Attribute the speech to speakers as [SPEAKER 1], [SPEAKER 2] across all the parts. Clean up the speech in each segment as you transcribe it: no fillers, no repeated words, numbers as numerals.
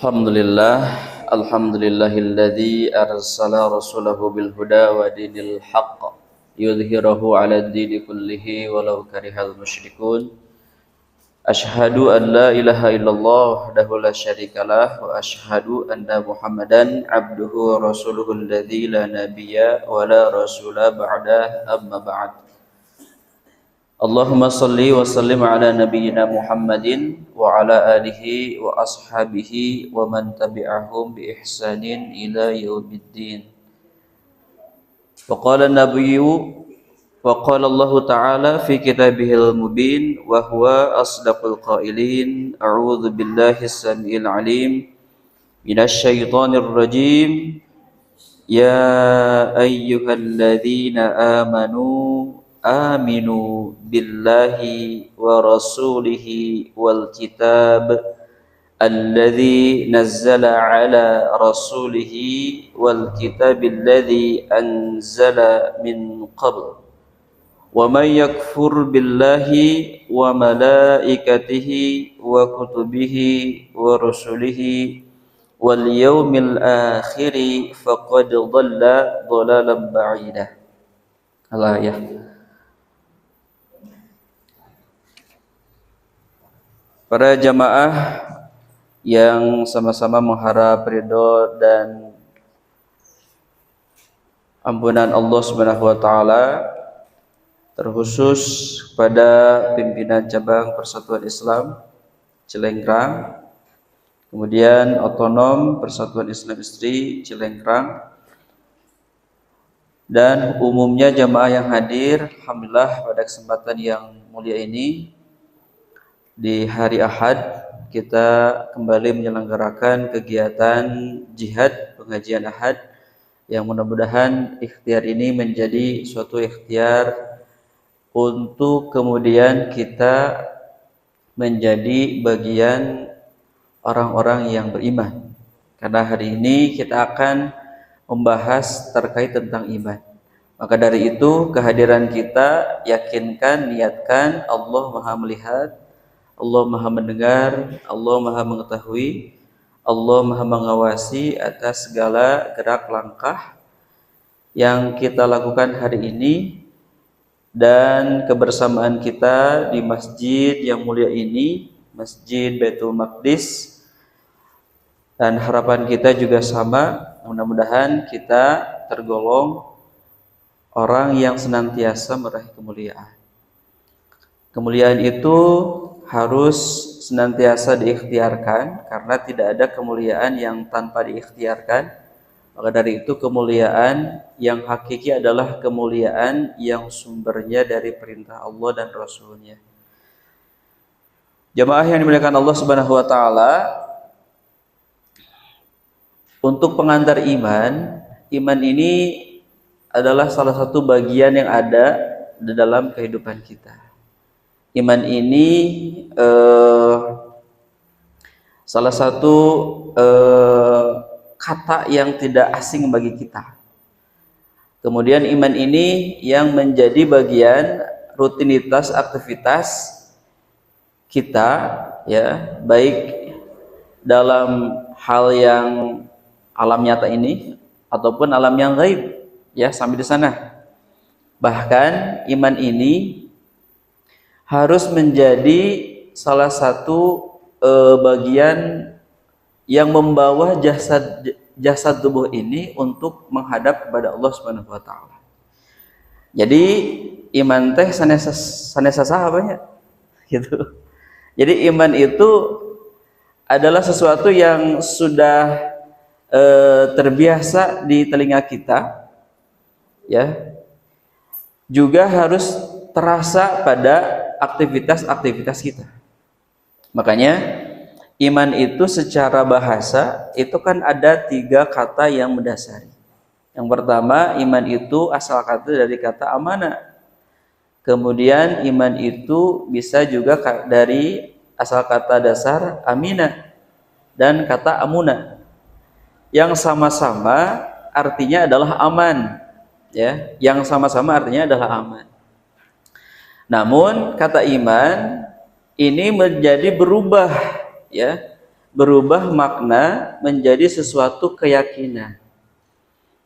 [SPEAKER 1] Alhamdulillah, alhamdulillahilladzi arsala rasulahu bil huda wa dinil haqq yudhhirahu 'ala ad-dini kullihi walau karihal musyrikun. Asyhadu an la ilaha illallah wahdahu la syarikalah wa asyhadu anna Muhammadan 'abduhu wa rasuluhu alladzi la nabiyya wa la rasula ba'dah, amma ba'd. Allahumma salli wa sallim ala nabiyyina Muhammadin wa ala alihi wa ashabihi wa man tabi'ahum bi ihsanin ila yaumiddin. Wa qala an-nabiyyu wa qala Allah ta'ala fi kitabihil mubin wa huwa asdaqul qailin. A'udzu billahi as-sami'il 'alim minasy syaithanir rajim. Ya ayyuhalladzina aminu billahi wa rasulihi wal kitab alladzi nazzala ala rasulihi wal kitab alladzi anzala min qabl wa man yakfur billahi wa malaikatihi wa kutubihi wa rusulihi wal yawmil akhiri faqad dhalla dhalalan ba'idah. Al-ayah. Para jamaah yang sama-sama mengharap ridho dan ampunan Allah Subhanahu wa taala, terkhusus kepada pimpinan cabang Persatuan Islam Cilengkrang, kemudian Otonom Persatuan Islam Istri Cilengkrang, dan umumnya jamaah yang hadir. Alhamdulillah pada kesempatan yang mulia ini, di hari Ahad kita kembali menyelenggarakan kegiatan jihad pengajian Ahad, yang mudah-mudahan ikhtiar ini menjadi suatu ikhtiar untuk kemudian kita menjadi bagian orang-orang yang beriman, karena hari ini kita akan membahas terkait tentang iman. Maka dari itu kehadiran kita, yakinkan, niatkan Allah Maha melihat, Allah Maha mendengar, Allah Maha mengetahui, Allah Maha mengawasi atas segala gerak langkah yang kita lakukan hari ini, dan kebersamaan kita di masjid yang mulia ini, Masjid Baitul Maqdis. Dan harapan kita juga sama, mudah-mudahan kita tergolong orang yang senantiasa meraih kemuliaan. Kemuliaan itu harus senantiasa diikhtiarkan, karena tidak ada kemuliaan yang tanpa diikhtiarkan. Maka dari itu kemuliaan yang hakiki adalah kemuliaan yang sumbernya dari perintah Allah dan Rasulnya. Jamaah yang dimuliakan Allah Subhanahu wa taala, untuk pengantar iman, iman ini adalah salah satu bagian yang ada di dalam kehidupan kita. Iman ini salah satu kata yang tidak asing bagi kita. Kemudian iman ini yang menjadi bagian rutinitas aktivitas kita, ya, baik dalam hal yang alam nyata ini ataupun alam yang gaib, ya, sampai di sana. Bahkan iman ini harus menjadi salah satu bagian yang membawa jasad tubuh ini untuk menghadap kepada Allah Subhanahu wa taala. Jadi iman teh sanesa sahabatnya gitu. Jadi iman itu adalah sesuatu yang sudah terbiasa di telinga kita, ya. Juga harus terasa pada aktivitas-aktivitas kita. Makanya iman itu secara bahasa itu kan ada 3 kata yang mendasari. Yang pertama, iman itu asal kata dari kata amanah. Kemudian iman itu bisa juga dari asal kata dasar aminah dan kata amunah, yang sama-sama artinya adalah aman, ya, yang sama-sama artinya adalah aman. Namun kata iman ini menjadi berubah, ya, berubah makna menjadi sesuatu keyakinan.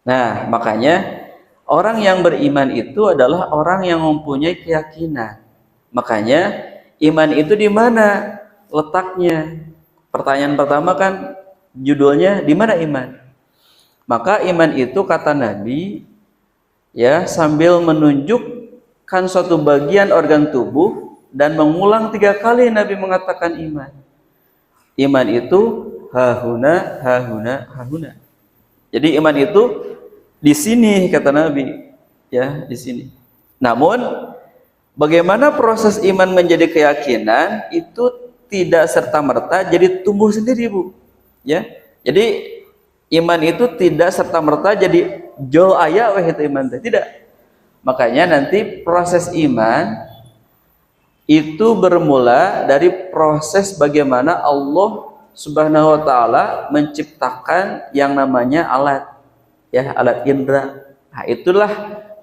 [SPEAKER 1] Nah, makanya orang yang beriman itu adalah orang yang mempunyai keyakinan. Makanya iman itu di mana letaknya? Pertanyaan pertama kan judulnya di mana iman? Maka iman itu kata Nabi ya sambil menunjukkan suatu bagian organ tubuh dan mengulang 3 kali Nabi mengatakan iman. Iman itu hahuna, hahuna, hahuna. Jadi iman itu di sini kata Nabi, ya di sini. Namun bagaimana proses iman menjadi keyakinan itu tidak serta-merta jadi tumbuh sendiri, Bu. Ya. Jadi iman itu tidak serta-merta jadi jo aya weh itu iman teh, tidak. Makanya nanti proses iman itu bermula dari proses bagaimana Allah Subhanahu wa taala menciptakan yang namanya alat, ya, alat indera. Nah, itulah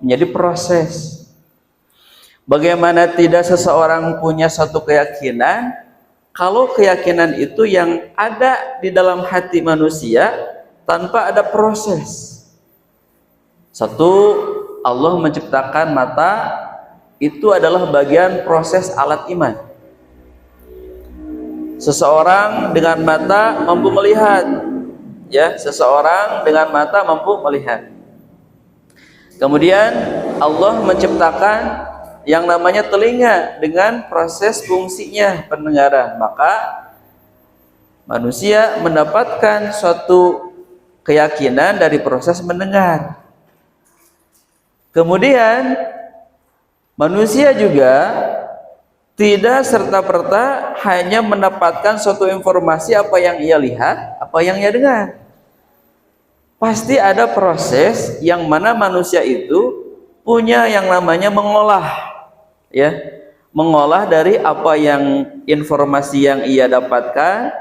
[SPEAKER 1] menjadi proses. Bagaimana tidak seseorang punya satu keyakinan kalau keyakinan itu yang ada di dalam hati manusia tanpa ada proses. Satu, Allah menciptakan mata, itu adalah bagian proses alat iman. Seseorang dengan mata mampu melihat, ya, seseorang dengan mata mampu melihat. Kemudian Allah menciptakan yang namanya telinga dengan proses fungsinya pendengaran. Maka manusia mendapatkan suatu keyakinan dari proses mendengar. Kemudian manusia juga tidak serta-merta hanya mendapatkan suatu informasi apa yang ia lihat, apa yang ia dengar. Pasti ada proses yang mana manusia itu punya yang namanya mengolah, ya, mengolah dari apa yang informasi yang ia dapatkan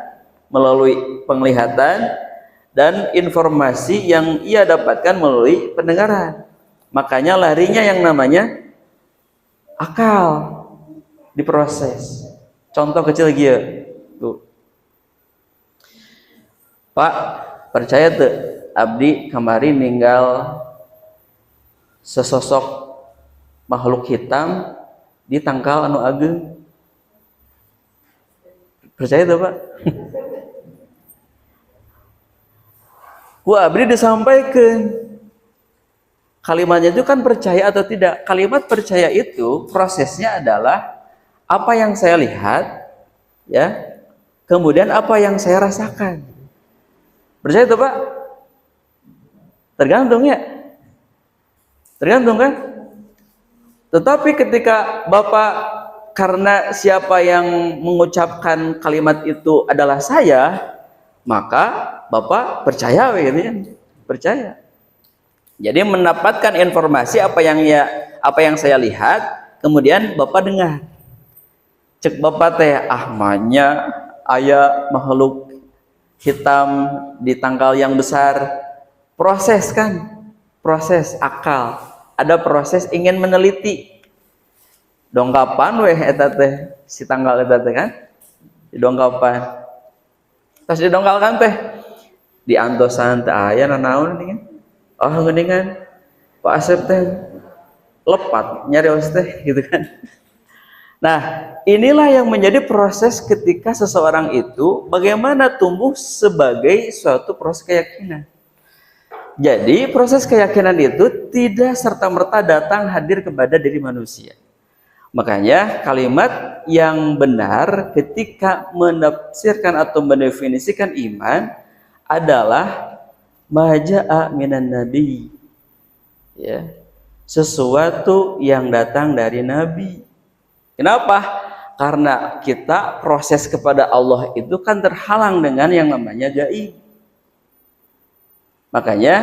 [SPEAKER 1] melalui penglihatan dan informasi yang ia dapatkan melalui pendengaran. Makanya larinya yang namanya akal diproses. Contoh kecil gitu, tuh, Pak, percaya tuh abdi kemarin ninggal sesosok makhluk hitam di tangkal anu ageng. Percaya tuh, Pak? Ku abdi disampaikan kalimatnya itu kan percaya atau tidak. Kalimat percaya itu prosesnya adalah apa yang saya lihat, ya, kemudian apa yang saya rasakan. Percaya itu, Pak? Tergantung, ya, tergantung kan. Tetapi ketika Bapak, karena siapa yang mengucapkan kalimat itu adalah saya, maka Bapak percaya, gitu ya, percaya. Jadi mendapatkan informasi apa yang saya lihat, kemudian Bapak dengar. Cek Bapak teh ahmanya aya makhluk hitam di tangkal yang besar. Proses kan? Proses akal. Ada proses ingin meneliti. Dongkapan weh eta teh si tanggal eta teh kan? Didongkapan. Tas didongkalkan teh di antosan teh aya nanaon nih kan? Oh geningan Pak Asep teh lepat nyarios teh gitu kan. Nah, inilah yang menjadi proses ketika seseorang itu bagaimana tumbuh sebagai suatu proses keyakinan. Jadi proses keyakinan itu tidak serta-merta datang hadir kepada diri manusia. Makanya kalimat yang benar ketika menafsirkan atau mendefinisikan iman adalah maja'a minan nabi, ya, sesuatu yang datang dari nabi. Kenapa? Karena kita proses kepada Allah itu kan terhalang dengan yang namanya gaib. Makanya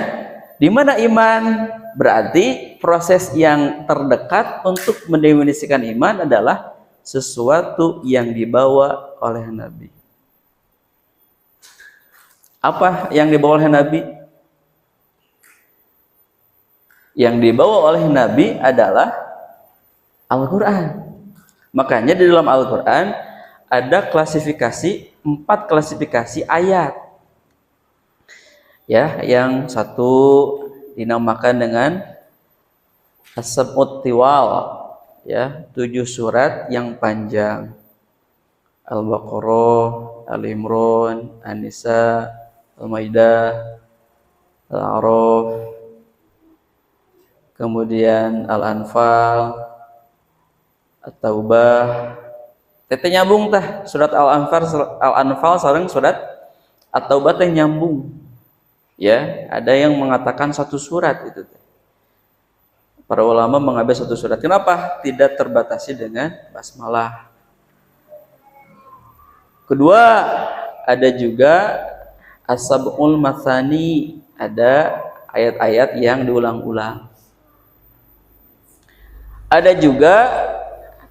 [SPEAKER 1] di mana iman? Berarti proses yang terdekat untuk mendefinisikan iman adalah sesuatu yang dibawa oleh nabi. Apa yang dibawa oleh Nabi? Yang dibawa oleh Nabi adalah Al-Quran. Makanya di dalam Al-Quran ada klasifikasi 4 klasifikasi ayat. Ya, yang satu dinamakan dengan As-Sab'ut Tiwal, ya, 7 surat yang panjang. Al-Baqarah, Al-Imran, An-Nisa, Al-Maidah, Al-A'raf, kemudian Al-Anfal, At-Taubah. Tete nyambung tah surat Al-Anfal sareng surat At-Taubah teh nyambung. Ya, ada yang mengatakan satu surat itu. Para ulama mengambil satu surat. Kenapa? Tidak terbatasi dengan basmalah. Kedua, ada juga As-Sab'ul Matsani, ada ayat-ayat yang diulang-ulang. Ada juga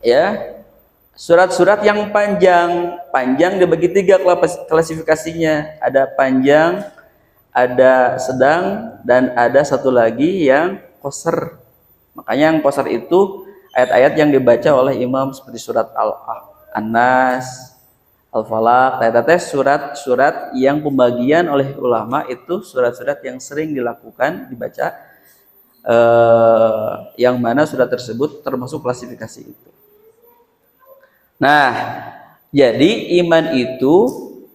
[SPEAKER 1] ya surat-surat yang panjang dibagi 3 klasifikasinya. Ada panjang, ada sedang, dan ada satu lagi yang qasar. Makanya yang qasar itu ayat-ayat yang dibaca oleh imam seperti surat An-Nas, Al-Falaq. Surat-surat yang pembagian oleh ulama itu surat-surat yang sering dibaca, yang mana surat tersebut termasuk klasifikasi itu. Nah, jadi iman itu,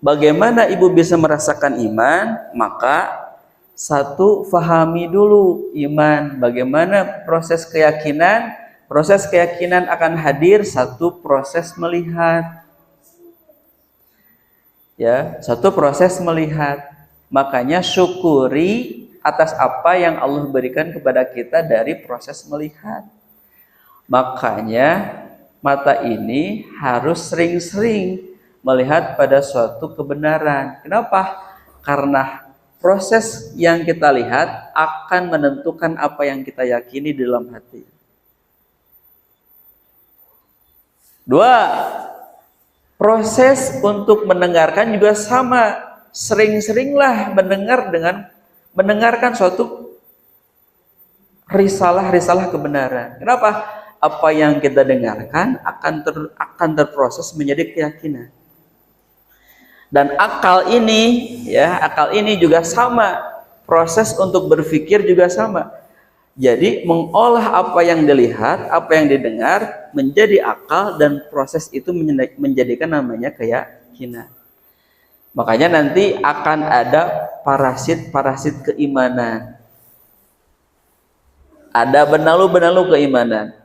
[SPEAKER 1] bagaimana ibu bisa merasakan iman? Maka satu, fahami dulu iman. Bagaimana proses keyakinan? Proses keyakinan akan hadir satu proses melihat. Ya, satu proses melihat. Makanya syukuri atas apa yang Allah berikan kepada kita dari proses melihat. Makanya mata ini harus sering-sering melihat pada suatu kebenaran. Kenapa? Karena proses yang kita lihat akan menentukan apa yang kita yakini di dalam hati. 2, proses untuk mendengarkan juga sama. Sering-seringlah mendengarkan suatu risalah kebenaran. Kenapa? Apa yang kita dengarkan akan terproses menjadi keyakinan. Dan akal ini juga sama. Proses untuk berpikir juga sama. Jadi mengolah apa yang dilihat, apa yang didengar menjadi akal, dan proses itu menjadikan namanya keyakinan. Makanya nanti akan ada parasit keimanan. Ada benalu keimanan.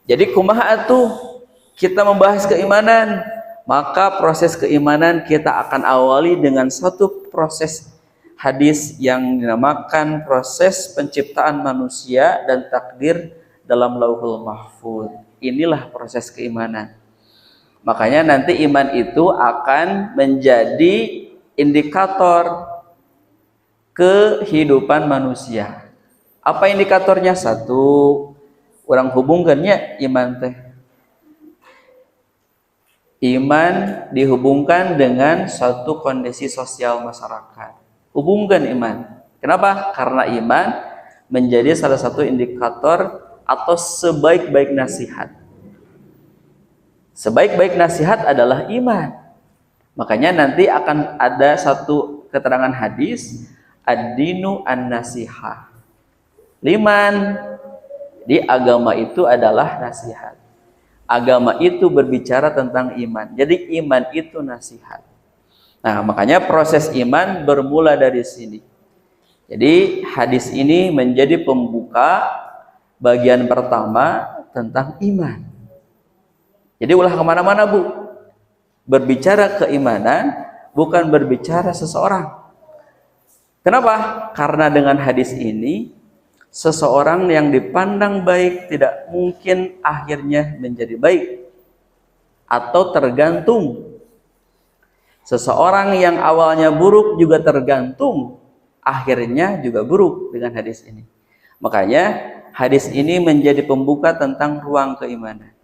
[SPEAKER 1] Jadi kumaha atuh kita membahas keimanan? Maka proses keimanan kita akan awali dengan satu proses hadis yang dinamakan proses penciptaan manusia dan takdir dalam Lauhul Mahfuz. Inilah proses keimanan. Makanya nanti iman itu akan menjadi indikator kehidupan manusia. Apa indikatornya? Satu, orang hubungkannya iman teh. Iman dihubungkan dengan suatu kondisi sosial masyarakat. Hubungkan iman. Kenapa? Karena iman menjadi salah satu indikator atau sebaik-baik nasihat. Sebaik-baik nasihat adalah iman. Makanya nanti akan ada satu keterangan hadis, ad-dinu an-nasihah. Iman di agama itu adalah nasihat. Agama itu berbicara tentang iman. Jadi iman itu nasihat. Nah, makanya proses iman bermula dari sini. Jadi hadis ini menjadi pembuka bagian pertama tentang iman. Jadi ulah kemana-mana bu. Berbicara keimanan bukan berbicara seseorang. Kenapa? Karena dengan hadis ini seseorang yang dipandang baik tidak mungkin akhirnya menjadi baik, atau tergantung. Seseorang yang awalnya buruk juga tergantung akhirnya juga buruk dengan hadis ini. Makanya hadis ini menjadi pembuka tentang ruang keimanan.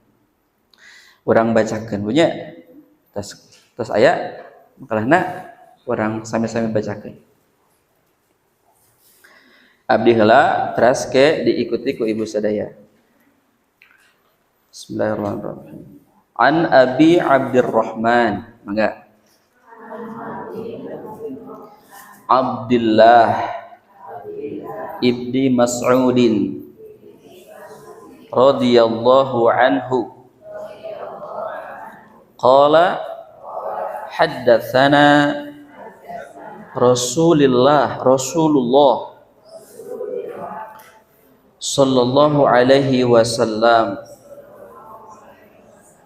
[SPEAKER 1] Orang bacakan punya tas ayat makalahna orang sami-sami bacakan. Abdi heula teras ke diikuti ku ibu sadaya. Bismillahirrahmanirrahim. An Abi Abdurrahman, mangga. Abdullah ibni Mas'udin radhiyallahu anhu qala haddatsana Rasulullah sallallahu alaihi wasallam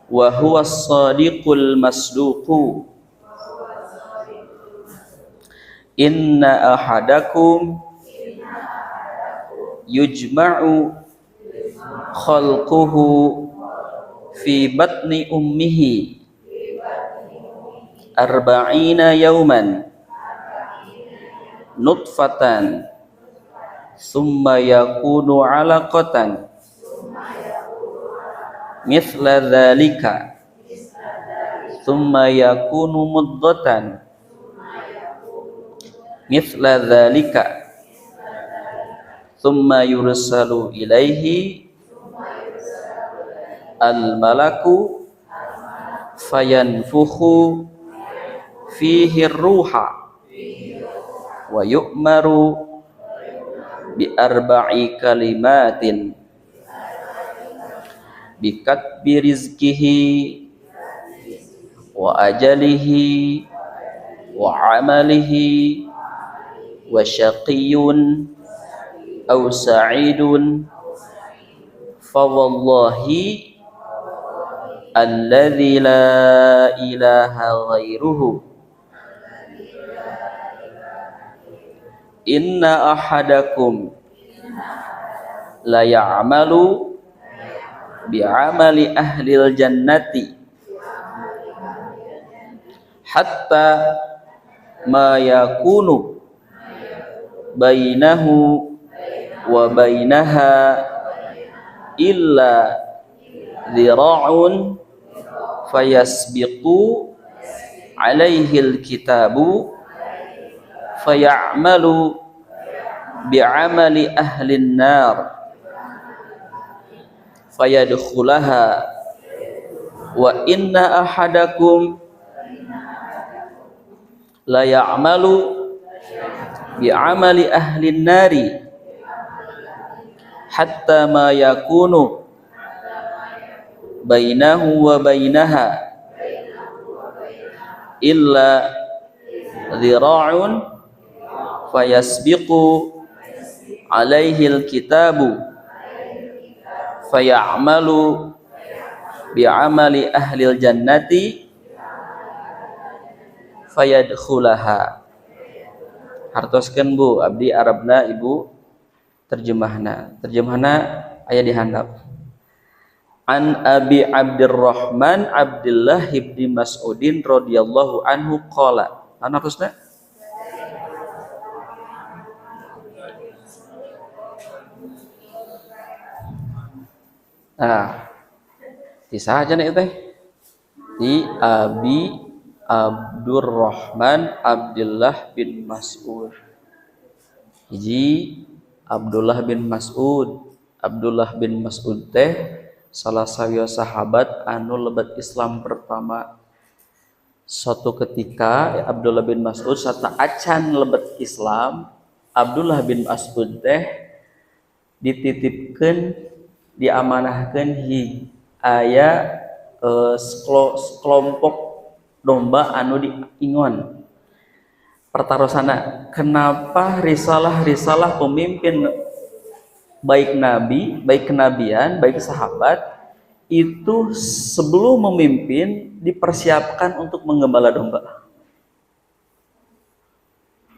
[SPEAKER 1] wa huwa as-sadiqul masduqu inna ahadakum yujma'u khalquhu fi batni ummihi arba'ina yawman nutfatan summa yakunu alaqatan mithla dhalika summa yakunu mudghatan mithla dhalika summa yursalu ilaihi al-malaku fayanfukhu fihi ruha wa yu'maru bi arba'i kalimatin bi katbi rizqihi wa ajalihi wa amalihi wa syaqiyyun aw sa'idun fa wallahi alladzi la ilaha ghairuhu inna ahadakum la ya'malu bi'amali ahlil jannati hatta ma yakunu bainahu wa bainaha illa dhira'un fayasbiqu alaihi alkitabu fayamalu bi'amali ahlin nar fayadkhulaha wa inna ahadakum la ya'malu bi'amali ahlin nari hatta ma yakunu bainahu wa bainaha illa dhira'un fayasbiqu alaihi alkitabu fayamalu bi'amali ahlil jannati fayadkhulaha. Hartoskeun Bu abdi Arabna Ibu terjemahna aya di handap. An Abi Abdurrahman Abdullah ibni Mas'udin radhiyallahu anhu qala. Ana terusna kisah aja nih teh di Abi Abdurrahman Abdullah bin Mas'ud. Hiji Abdullah bin Mas'ud teh salah sawiya sahabat anu lebat Islam pertama. Suatu ketika Abdullah bin Mas'ud sarta acan lebat Islam, Abdullah bin Mas'ud teh dititipkeun diamanahkeun aya sekelompok domba anu diingon pertarosana. Kenapa risalah pemimpin baik nabi, baik kenabian, baik sahabat itu sebelum memimpin dipersiapkan untuk menggembala domba?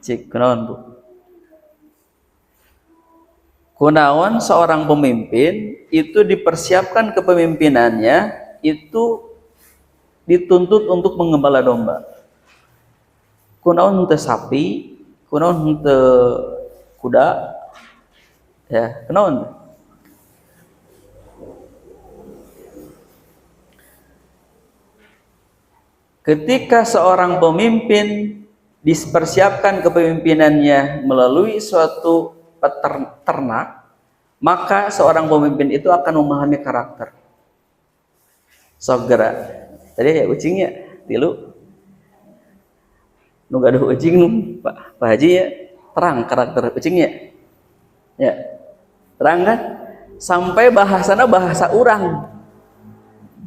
[SPEAKER 1] Cik kunaon Bu? Kunaon seorang pemimpin itu dipersiapkan kepemimpinannya itu dituntut untuk menggembala domba. Kunaon henteu sapi, kunaon henteu kuda, ya kunaon? Ketika seorang pemimpin dipersiapkan kepemimpinannya melalui suatu peternak, maka seorang pemimpin itu akan memahami karakter. Sogera. Tadi ya ucingnya tilu. Nu gaduh ucing Pak Haji ya, terang karakter ucingnya. Ya, terang kan? Sampai bahasana bahasa orang.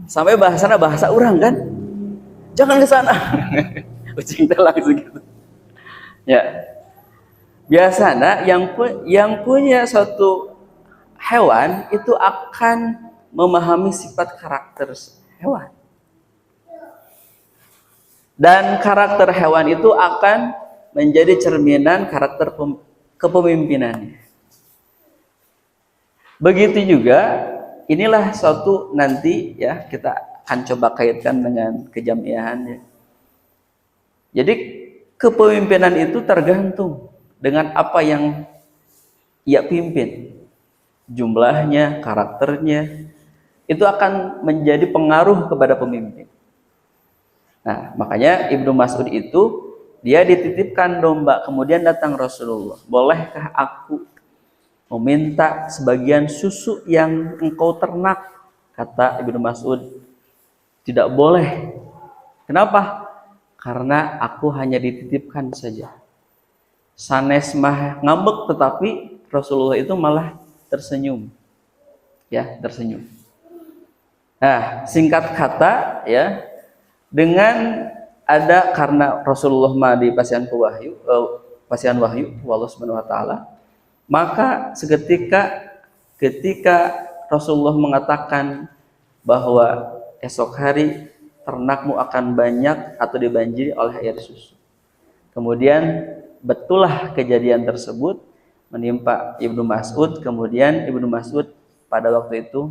[SPEAKER 1] Sampai bahasana bahasa orang kan? Jangan ke sana. Ucing teh langsung gitu. Ya. Biasanya yang punya suatu hewan itu akan memahami sifat karakter hewan. Dan karakter hewan itu akan menjadi cerminan karakter kepemimpinannya. Begitu juga, inilah suatu nanti ya kita akan coba kaitkan dengan kejamiahannya. Jadi kepemimpinan itu tergantung dengan apa yang ia pimpin. Jumlahnya, karakternya, itu akan menjadi pengaruh kepada pemimpin. Nah, makanya Ibnu Mas'ud itu dia dititipkan domba, kemudian datang Rasulullah. Bolehkah aku meminta sebagian susu yang engkau ternak? Kata Ibnu Mas'ud, tidak boleh. Kenapa? Karena aku hanya dititipkan saja. Sanes mah ngambek, tetapi Rasulullah itu malah tersenyum. Ya, tersenyum. Nah, singkat kata ya, dengan ada karena Rasulullah mah di pasian wahyu Allah Subhanahu wa taala, maka ketika Rasulullah mengatakan bahwa esok hari ternakmu akan banyak atau dibanjiri oleh air susu. Kemudian betullah kejadian tersebut menimpa Ibnu Mas'ud, kemudian Ibnu Mas'ud pada waktu itu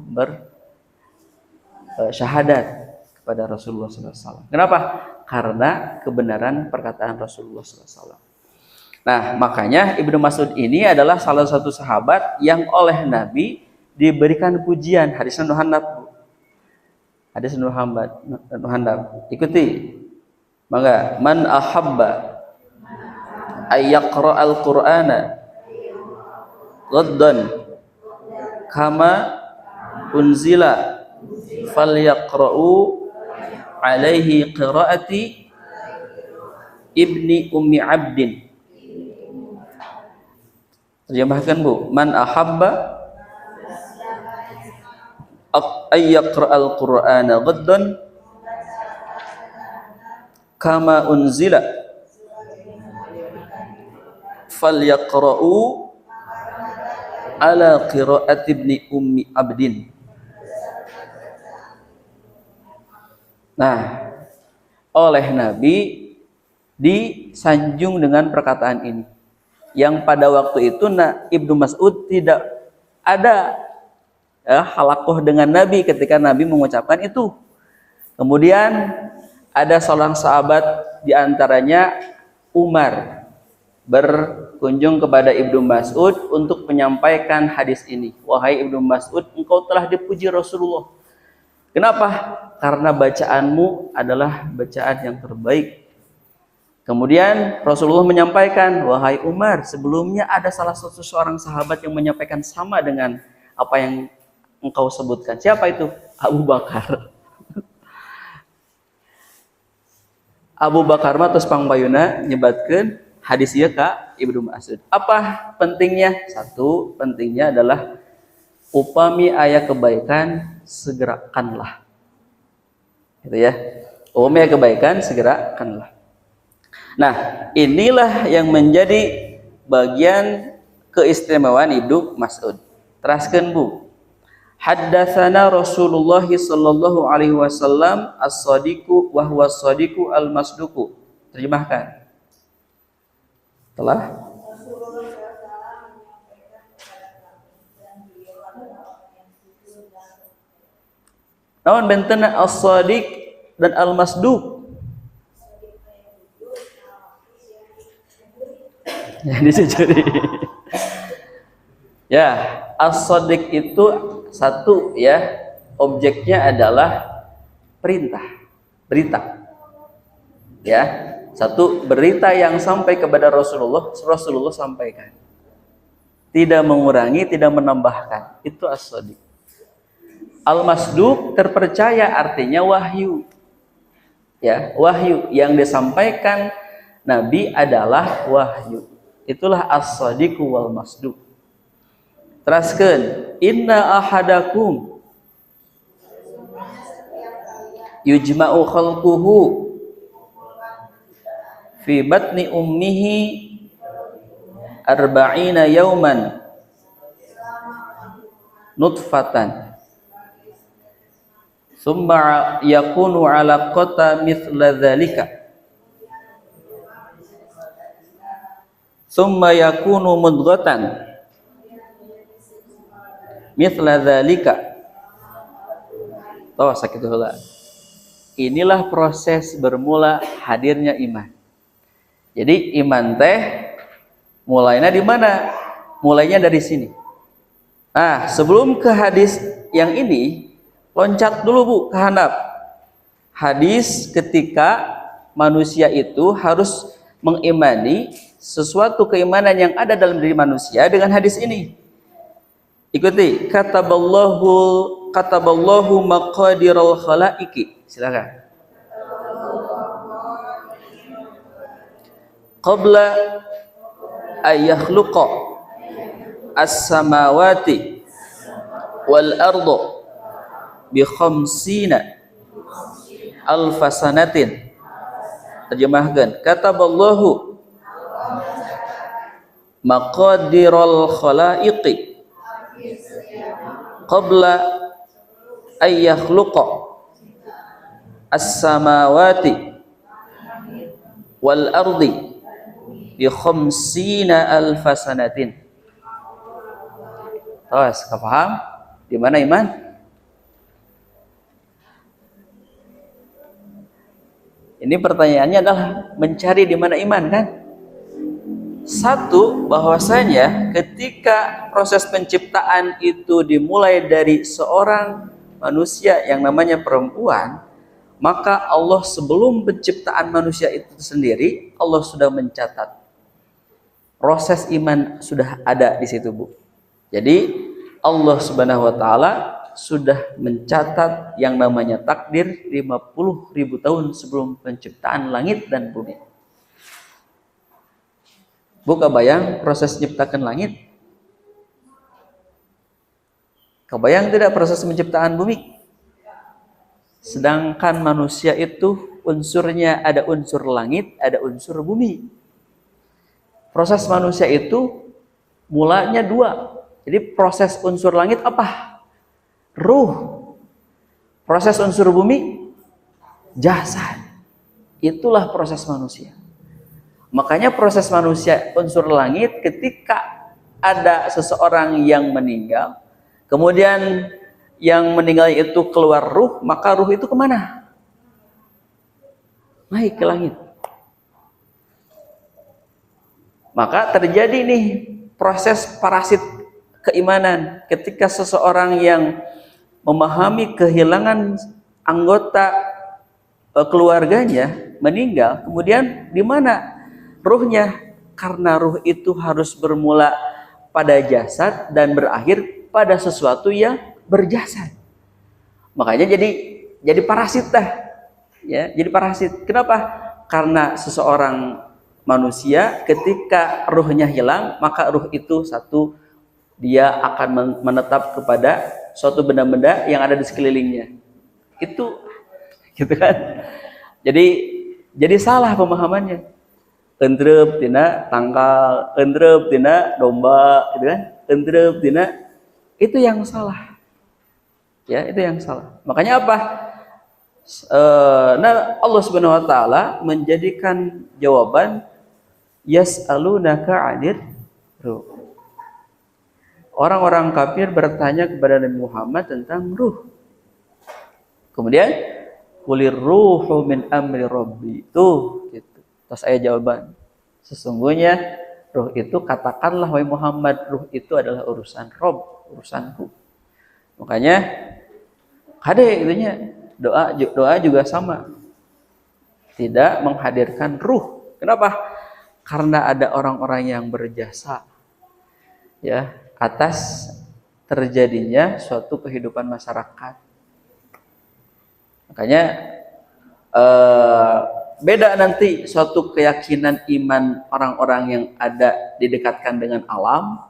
[SPEAKER 1] bersyahadat pada Rasulullah SAW. Kenapa? Karena kebenaran perkataan Rasulullah SAW. Nah, makanya Ibnu Mas'ud ini adalah salah satu sahabat yang oleh Nabi diberikan pujian. Hadis Nuhandab. Hadis Nuhandab. Ikuti. Maka man ahabba ayyaqra al-Qur'ana ghaddan kama unzila falyaqra'u alaihi qiraati ibni ummi abdin. Terjemahkan Bu, man ahabba ayyaqra al-Qur'ana ghaddan kama unzila falyaqra'u ala qiraati ibni ummi abdin. Nah, oleh Nabi disanjung dengan perkataan ini. Yang pada waktu itu Ibnu Mas'ud tidak ada halakoh dengan Nabi ketika Nabi mengucapkan itu. Kemudian ada seorang sahabat diantaranya Umar berkunjung kepada Ibnu Mas'ud untuk menyampaikan hadis ini. Wahai Ibnu Mas'ud, engkau telah dipuji Rasulullah. Kenapa? Karena bacaanmu adalah bacaan yang terbaik. Kemudian Rasulullah menyampaikan, wahai Umar, sebelumnya ada salah satu seorang sahabat yang menyampaikan sama dengan apa yang engkau sebutkan. Siapa itu? Abu Bakar. Abu Bakar mah tos pangbayuna nyebatkeun hadis ieu ka Ibnu Mas'ud. Apa pentingnya? Satu, pentingnya adalah upami aya kebaikan segerakanlah. Gitu ya. Upami aya kebaikan segerakanlah. Nah, inilah yang menjadi bagian keistimewaan Ibnu Mas'ud. Teraskeun Bu. Haddatsana Rasulullah sallallahu alaihi wasallam as-sadiqu wa huwa as-sadiqu al-masduqu. Terjemahkan. Telah naon bentena as-sadiq dan al-masduq. Ya disujudi. Ya, as-sadiq itu satu ya, objeknya adalah perintah, berita. Ya, satu berita yang sampai kepada Rasulullah sampaikan. Tidak mengurangi, tidak menambahkan. Itu as-sadiq. Al-masduq terpercaya artinya wahyu. Ya, wahyu yang disampaikan Nabi adalah wahyu. Itulah as-sadiqu wal masduq. Teraskeun, inna ahadakum yujma'u khalquhu fi batni ummihi arba'ina yauman nutfatan summa yakunu alaqata mithla dzalika summa yakunu mudghatan mithla dzalika. Tahu sakit heula. Inilah proses bermula hadirnya iman. Jadi iman teh mulainya di mana? Mulainya dari sini. Nah, sebelum ke hadis yang ini, loncat dulu Bu ke handap. Hadis ketika manusia itu harus mengimani sesuatu keimanan yang ada dalam diri manusia dengan hadis ini. Ikuti, kataballahu maqadiral khalaiqi. Silakan. Qabla ayakhluqa as-samawati wal arda bi khamsina alfa sanatin. Terjemahkan, kataballahu maqadiral khalaiqi qabla ayakhluqa as-samawati wal ardi bi khamsina alfa sanatin. Terus, paham? Di mana iman? Ini pertanyaannya adalah mencari di mana iman kan? Satu, bahwasanya ketika proses penciptaan itu dimulai dari seorang manusia yang namanya perempuan, maka Allah sebelum penciptaan manusia itu sendiri, Allah sudah mencatat. Proses iman sudah ada di situ, Bu. Jadi Allah Subhanahu wa taala sudah mencatat yang namanya takdir 50.000 tahun sebelum penciptaan langit dan bumi. Buka bayang proses menciptakan langit? Kebayang tidak proses penciptaan bumi? Sedangkan manusia itu unsurnya ada unsur langit, ada unsur bumi. Proses manusia itu mulanya dua. Jadi proses unsur langit apa? Ruh. Proses unsur bumi jasad. Itulah proses manusia. Makanya proses manusia unsur langit ketika ada seseorang yang meninggal, kemudian yang meninggal itu keluar ruh, maka ruh itu kemana? Naik ke langit. Maka terjadi nih proses parasit keimanan ketika seseorang yang memahami kehilangan anggota keluarganya meninggal, kemudian di mana ruhnya? Karena ruh itu harus bermula pada jasad dan berakhir pada sesuatu yang berjasad. Makanya jadi parasit dah. Ya, jadi parasit. Kenapa? Karena seseorang manusia ketika ruhnya hilang, maka ruh itu satu, dia akan menetap kepada suatu benda-benda yang ada di sekelilingnya. Itu gitu kan. Jadi salah pemahamannya. Entrep tina tangkal, entrep tina domba, gitu kan? Entrep tina, itu yang salah. Ya, itu yang salah. Makanya apa? Nah, Allah Subhanahu wa taala menjadikan jawaban yas'alunaka 'anir ruh. Orang-orang kafir bertanya kepada Nabi Muhammad tentang ruh. Kemudian qulir ruhu min amri rabbi. Tuh, gitu. Terus saya jawaban. Sesungguhnya ruh itu, katakanlah wahai Muhammad, ruh itu adalah urusan Rabb, urusanku. Makanya kade itunya doa juga sama. Tidak menghadirkan ruh. Kenapa? Karena ada orang-orang yang berjasa ya atas terjadinya suatu kehidupan masyarakat. Makanya beda nanti suatu keyakinan iman orang-orang yang ada didekatkan dengan alam,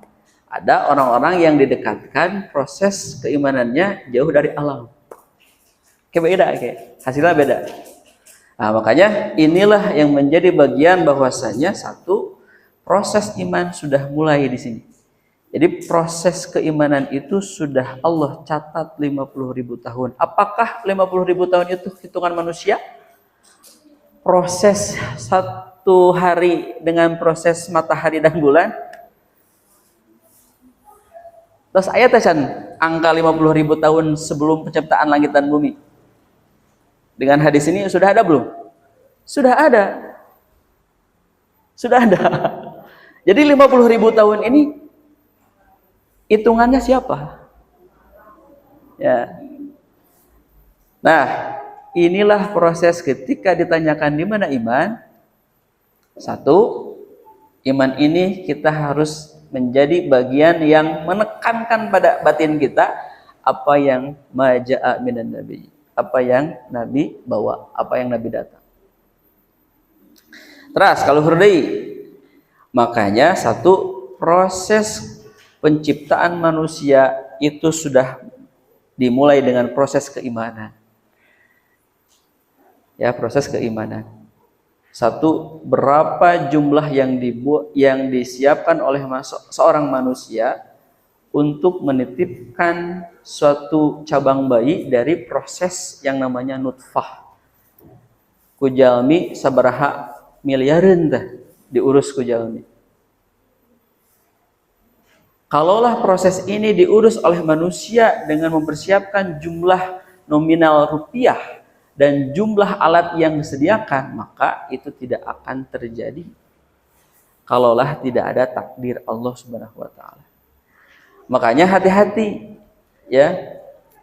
[SPEAKER 1] ada orang-orang yang didekatkan proses keimanannya jauh dari alam. Beda, hasilnya beda. Nah, makanya inilah yang menjadi bagian bahwasanya satu proses iman sudah mulai di sini. Jadi proses keimanan itu sudah Allah catat 50.000 tahun. Apakah 50.000 tahun itu hitungan manusia? Proses satu hari dengan proses matahari dan bulan? Terus ayat can angka 50.000 tahun sebelum penciptaan langit dan bumi. Dengan hadis ini sudah ada belum? Sudah ada. Sudah ada. Jadi 50.000 tahun ini hitungannya siapa? Ya. Nah, inilah proses ketika ditanyakan di mana iman. Satu, iman ini kita harus menjadi bagian yang menekankan pada batin kita apa yang maja'a minan nabi, apa yang Nabi bawa, apa yang Nabi datang. Terus kalau hurdai, makanya satu proses penciptaan manusia itu sudah dimulai dengan proses keimanan. Ya, proses keimanan. Satu, berapa jumlah yang disiapkan oleh seorang manusia untuk menitipkan suatu cabang bayi dari proses yang namanya nutfah. Kujalmi sabaraha miliareun teh diurus kujalmi. Kalaulah proses ini diurus oleh manusia dengan mempersiapkan jumlah nominal rupiah dan jumlah alat yang disediakan, maka itu tidak akan terjadi kalaulah tidak ada takdir Allah Subhanahu wa taala. Makanya hati-hati ya.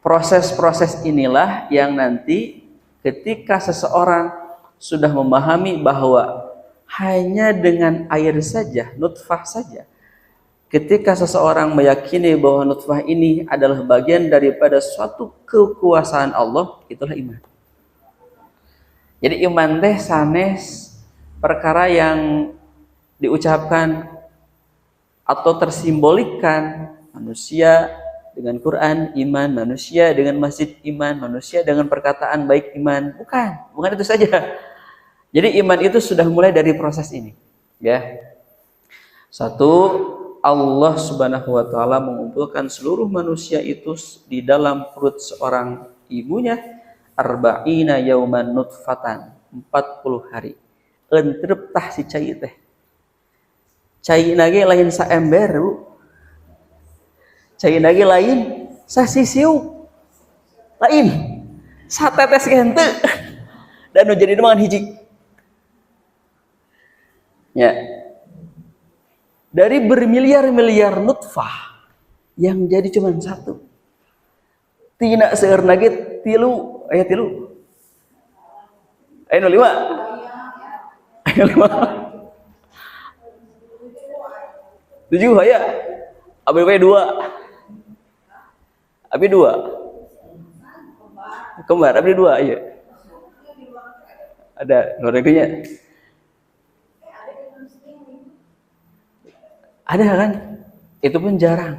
[SPEAKER 1] Proses-proses inilah yang nanti ketika seseorang sudah memahami bahwa hanya dengan air saja, nutfah saja. Ketika seseorang meyakini bahwa nutfah ini adalah bagian daripada suatu kekuasaan Allah, itulah iman. Jadi iman teh sanes perkara yang diucapkan atau tersimbolikkan, manusia dengan Quran iman, manusia dengan masjid iman, manusia dengan perkataan baik iman. Bukan itu saja. Jadi iman itu sudah mulai dari proses ini, ya. Satu, Allah Subhanahu wa taala mengumpulkan seluruh manusia itu di dalam perut seorang ibunya, arba'ina yauman nutfatan, 40 hari. Entrep tah si cai teh. Cai nage lain saember, Bu. Cai nage lain sasisiu. Lain satetes gente. Dan nu jadi mangan hiji. Ya. Dari bermiliar-miliar nutfah yang jadi cuma satu. Tina seueur nage tilu, aya tilu. Aya 05. Aya 5. 7 aya. Abi we 2. Abi 2. Kembar abi 2 iya. Ada noregenya. Ada kan? Itu pun jarang.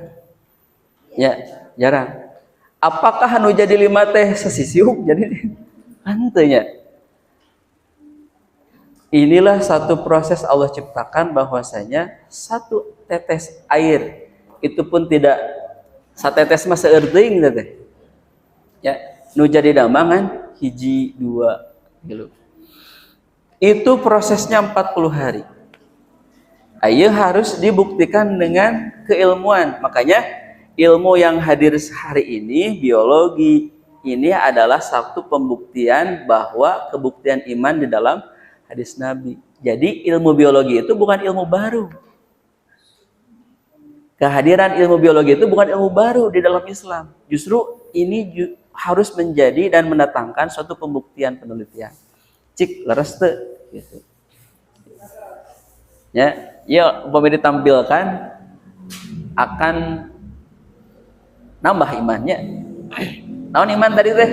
[SPEAKER 1] Ya, jarang. Apakah anu jadi 5 teh sasisiuk jadi antenya? Inilah satu proses Allah ciptakan bahwasanya satu tetes air itu pun tidak satetes mah seueur teuing teh. Ya, nu jadi damangan hiji 2 gitu. Itu prosesnya 40 hari. Ayo harus dibuktikan dengan keilmuan. Makanya ilmu yang hadir hari ini, biologi, ini adalah satu pembuktian bahwa kebuktian iman di dalam hadis Nabi. Jadi ilmu biologi itu bukan ilmu baru. Kehadiran ilmu biologi itu bukan ilmu baru di dalam Islam. Justru ini harus menjadi dan mendatangkan suatu pembuktian penelitian. Cik leres teu gitu. Ya, umpama ditampilkan akan nambah imannya. Naon iman tadi teh?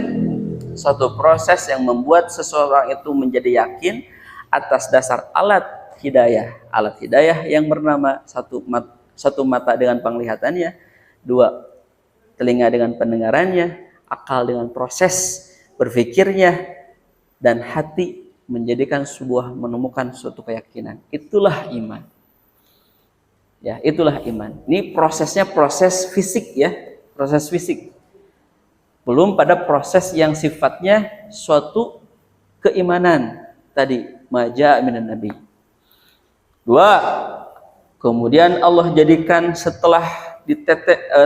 [SPEAKER 1] suatu proses yang membuat seseorang itu menjadi yakin atas dasar alat hidayah. Alat hidayah yang bernama satu mata dengan penglihatannya, dua telinga dengan pendengarannya, akal dengan proses berpikirnya, dan hati menjadikan menemukan suatu keyakinan. Itulah iman. Ya, itulah iman. Ini prosesnya proses fisik ya, proses fisik. Belum pada proses yang sifatnya suatu keimanan tadi, maja minan nabi. Dua, kemudian Allah jadikan setelah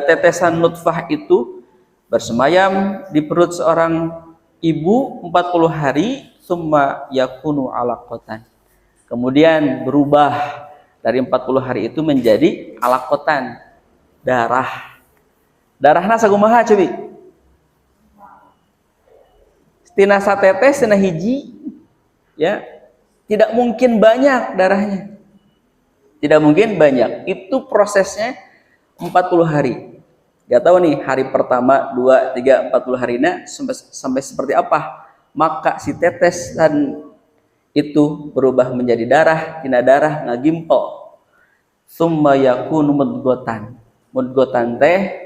[SPEAKER 1] tetesan nutfah itu bersemayam di perut seorang ibu 40 hari, summa yakunu alaqatan. Kemudian berubah dari 40 hari itu menjadi alaqatan, darah. Darahna sakumaha cebi? Tina satetes, tina hiji, ya. Tidak mungkin banyak darahnya. Tidak mungkin banyak. Itu prosesnya 40 hari. Gak tahu nih hari pertama, 2, 3, 40 harinya sampai seperti apa. Maka si tetesan itu berubah menjadi darah, tina darah ngagimpel. Summa yakunu mudghatan. Mudghatan teh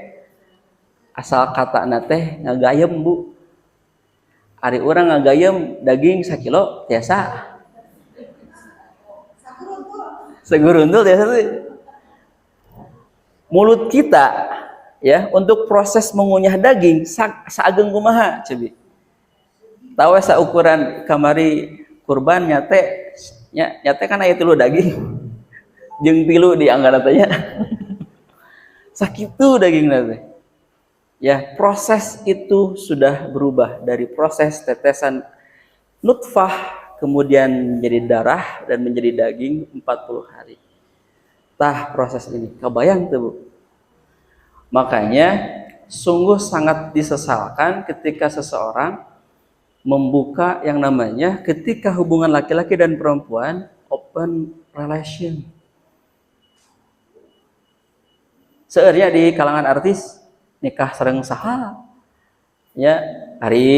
[SPEAKER 1] asal kata teh ngagayem bu. Ari orang ngagayem daging 1 kilo biasa. Seguruntul biasa tuh. Mulut kita ya untuk proses mengunyah daging saageng kumaha cebi. Tahu saukuran kamari kurban nyate kan aya 3 daging jeung 3 di anggarana teh sakitu daging teh ya. Proses itu sudah berubah dari proses tetesan nutfah kemudian menjadi darah dan menjadi daging 40 hari. Tah proses ini kebayang tuh Bu. Makanya sungguh sangat disesalkan ketika seseorang membuka yang namanya ketika hubungan laki-laki dan perempuan open relation. Seueur di kalangan artis nikah sareng saha ya, hari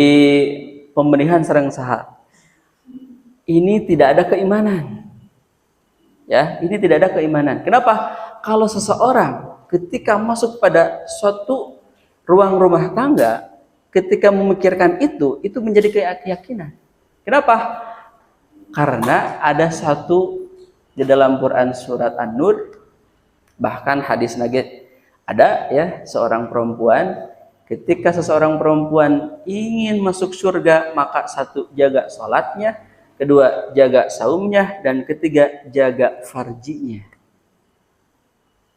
[SPEAKER 1] pembenihan sareng saha. Ini tidak ada keimanan. Ya, ini tidak ada keimanan. Kenapa? Kalau seseorang ketika masuk pada suatu ruang rumah tangga, ketika memikirkan itu menjadi keyakinan. Kenapa? Karena ada satu di dalam Quran surat An-Nur, bahkan hadis nugget ada ya, seorang perempuan, ketika seseorang perempuan ingin masuk surga, maka 1 jaga sholatnya, 2 jaga saumnya, dan 3 jaga farjinya.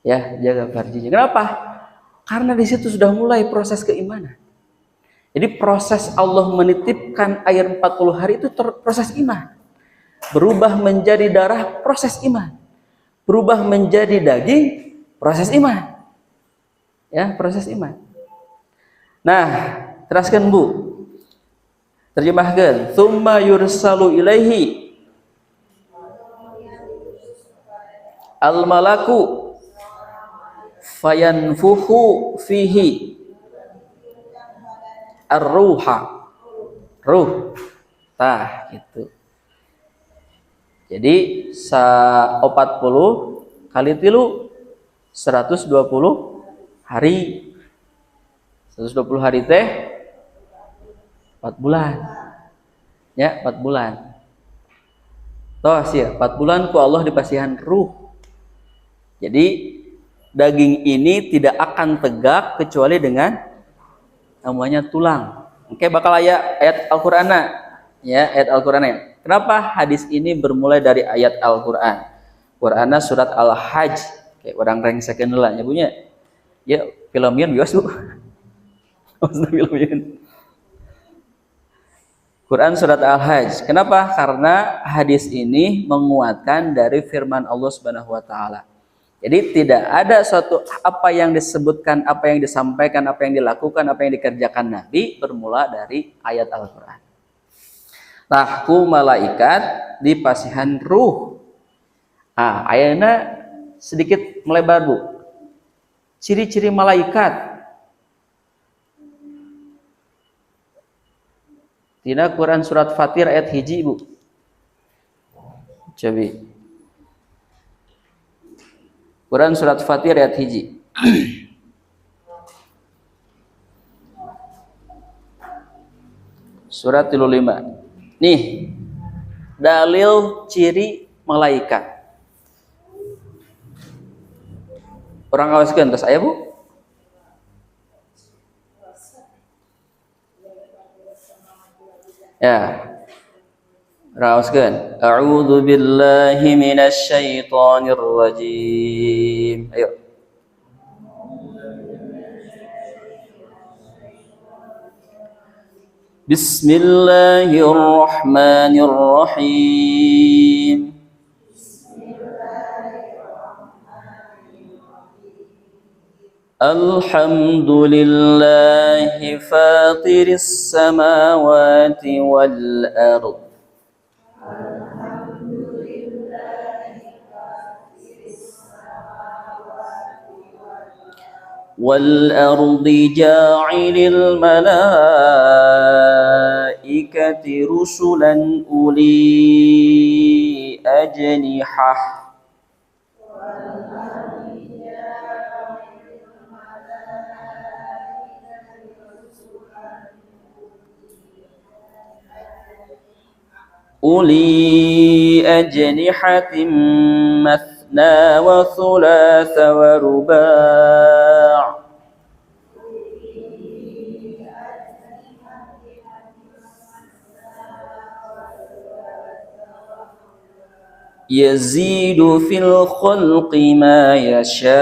[SPEAKER 1] Ya, jaga farjinya. Kenapa? Karena di situ sudah mulai proses keimanan. Jadi proses Allah menitipkan air 40 hari itu proses iman. Berubah menjadi darah, proses iman. Berubah menjadi daging, proses iman. Ya, proses iman. Nah, teruskan Bu. Terjemahkan. Tsumma yursalu ilaihi al-malaku fayanfuhu fihi ar-ruha. Ruh. Tah, gitu. Jadi 40 kali 3 120 hari. 120 hari teh 4 bulan. Ya, 4 bulan. Toh sih, 4 bulan ku Allah dipasihan ruh. Jadi daging ini tidak akan tegak kecuali dengan namanya tulang. Oke, bakal ayat Al-Qur'an. Ya, ayat Al-Qur'an. Kenapa hadis ini bermulai dari ayat Al-Qur'an? Qur'anna surat Al-Hajj. Kayak orang rengsekeun heula nya punya. Ya, filmieun bios Bu. Filmieun. Quran surat Al-Hajj. Kenapa? Karena hadis ini menguatkan dari firman Allah Subhanahu wa taala. Jadi tidak ada suatu apa yang disebutkan, apa yang disampaikan, apa yang dilakukan, apa yang dikerjakan Nabi bermula dari ayat Al-Qur'an. Nah, ku malaikat dipasihan ruh. Ah, ayatnya sedikit melebar Bu. Ciri-ciri malaikat. Tina Quran surat Fatir ayat hiji Bu. Cobi. Quran surat Fatir ayat hiji. Surat 35. Nih, dalil ciri malaikat. Orang awaskeun tos aya Bu? Ya. Rauskan. A'udzu billahi minasy syaithanir rajim. Ayo. Bismillahirrahmanirrahim. Alhamdulillahi fatiris samawati wal ardh. والأرض جاعل الملائكة رسلا أولي أجنحة مثنى وثلاث ورباع يزيد في الخلق ما يشاء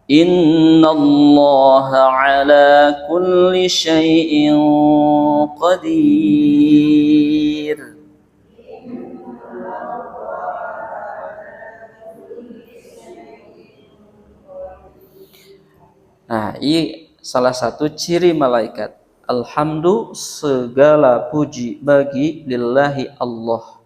[SPEAKER 1] إن الله على كل شيء قدير. Nah, ini salah satu ciri malaikat. Alhamdu, segala puji bagi lillahi Allah.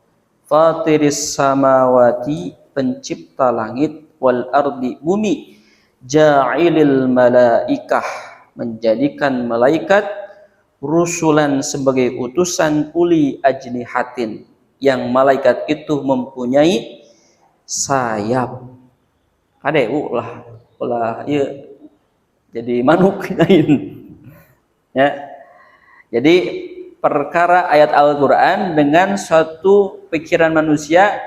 [SPEAKER 1] Fatiris samawati, pencipta langit, wal ardi, bumi. Ja'ilil malaikah, menjadikan malaikat, rusulan sebagai utusan, uli ajnihatin, yang malaikat itu mempunyai sayap. Kade ulah ieu jadi manuk lain. Ya. Jadi perkara ayat Al-Qur'an dengan suatu pikiran manusia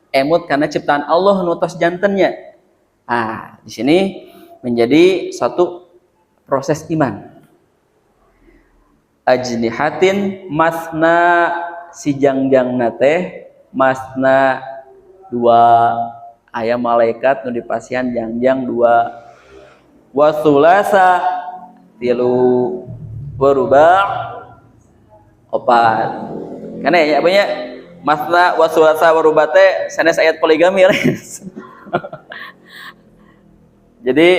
[SPEAKER 1] emut karena ciptaan Allah nutos jantennya. Ah, di sini menjadi satu proses iman. Ajnihatin masna si jangjangna teh masna dua aya malaikat nu dipasihan jangjang dua wa tsulasa tilu waruba opat. Kana ya banyak masna wa tsulasa waruba teh sanes ayat poligami. Jadi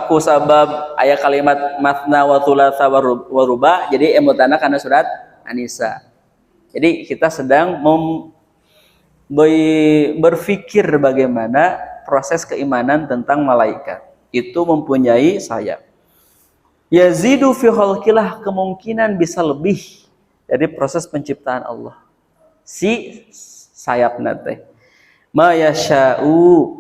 [SPEAKER 1] kusabab ayat kalimat masna wa thulatsa waruba, jadi emutana karena surat An-Nisa. Jadi kita sedang berpikir bagaimana proses keimanan tentang malaikat. Itu mempunyai sayap. Yazidu fi khalqillah, kemungkinan bisa lebih dari proses penciptaan Allah. Si sayapna teh. Ma yasha'u.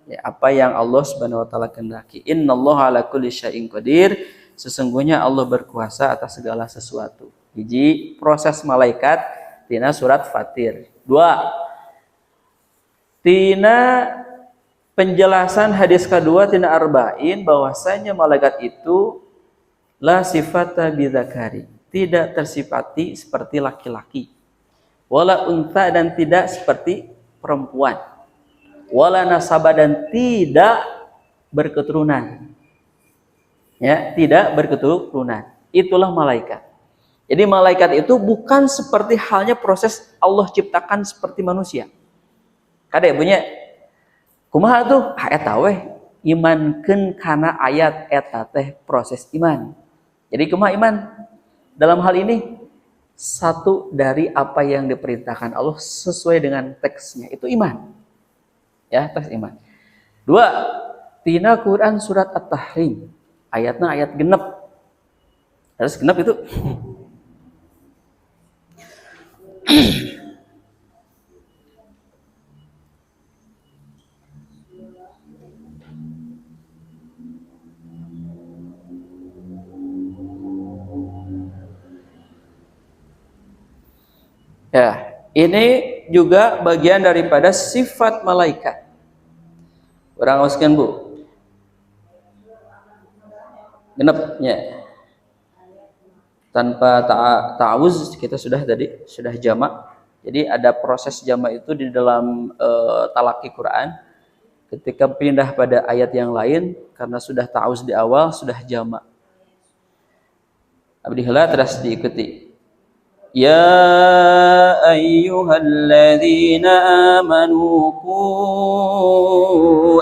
[SPEAKER 1] Ya, apa yang Allah Subhanahu wa taala kehendaki. Innallaha ala kulli syai'in qadir. Sesungguhnya Allah berkuasa atas segala sesuatu. Hiji, proses malaikat tina surat Fatir. 2, tina penjelasan hadis kedua tina arba'in bahwasanya malaikat itu la sifata bidzakari, tidak tersifati seperti laki-laki. Wala unta, dan tidak seperti perempuan. Wala nasaba, dan tidak berketurunan. Ya, tidak berketurunan. Itulah malaikat. Jadi malaikat itu bukan seperti halnya proses Allah ciptakan seperti manusia. Kada punya kumaha tuh eta weh imankeun kana ayat eta teh proses iman. Jadi kumaha iman? Dalam hal ini satu dari apa yang diperintahkan Allah sesuai dengan teksnya itu iman. Ya, tos iman. 2, tina Quran surat At-Tahrim. Ayatna ayat genep. Harus genep itu. Ya, ini juga bagian daripada sifat malaikat. Orang auskan Bu. Genepnya. Tanpa ta'awuz kita sudah jamak. Jadi ada proses jamak itu di dalam talaki Quran. Ketika pindah pada ayat yang lain karena sudah ta'awuz di awal sudah jamak. Abdihlah terus diikuti. Ya ayyuhalladzina amanu qu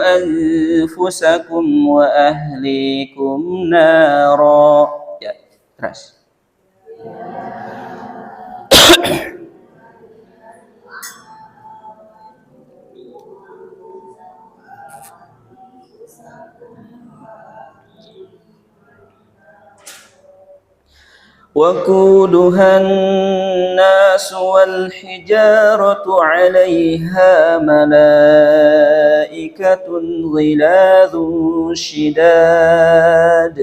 [SPEAKER 1] anfusakum wa ahlikum nara. Ya, terus. وقودها الناس والحجارة عليها ملائكة غلاظ شداد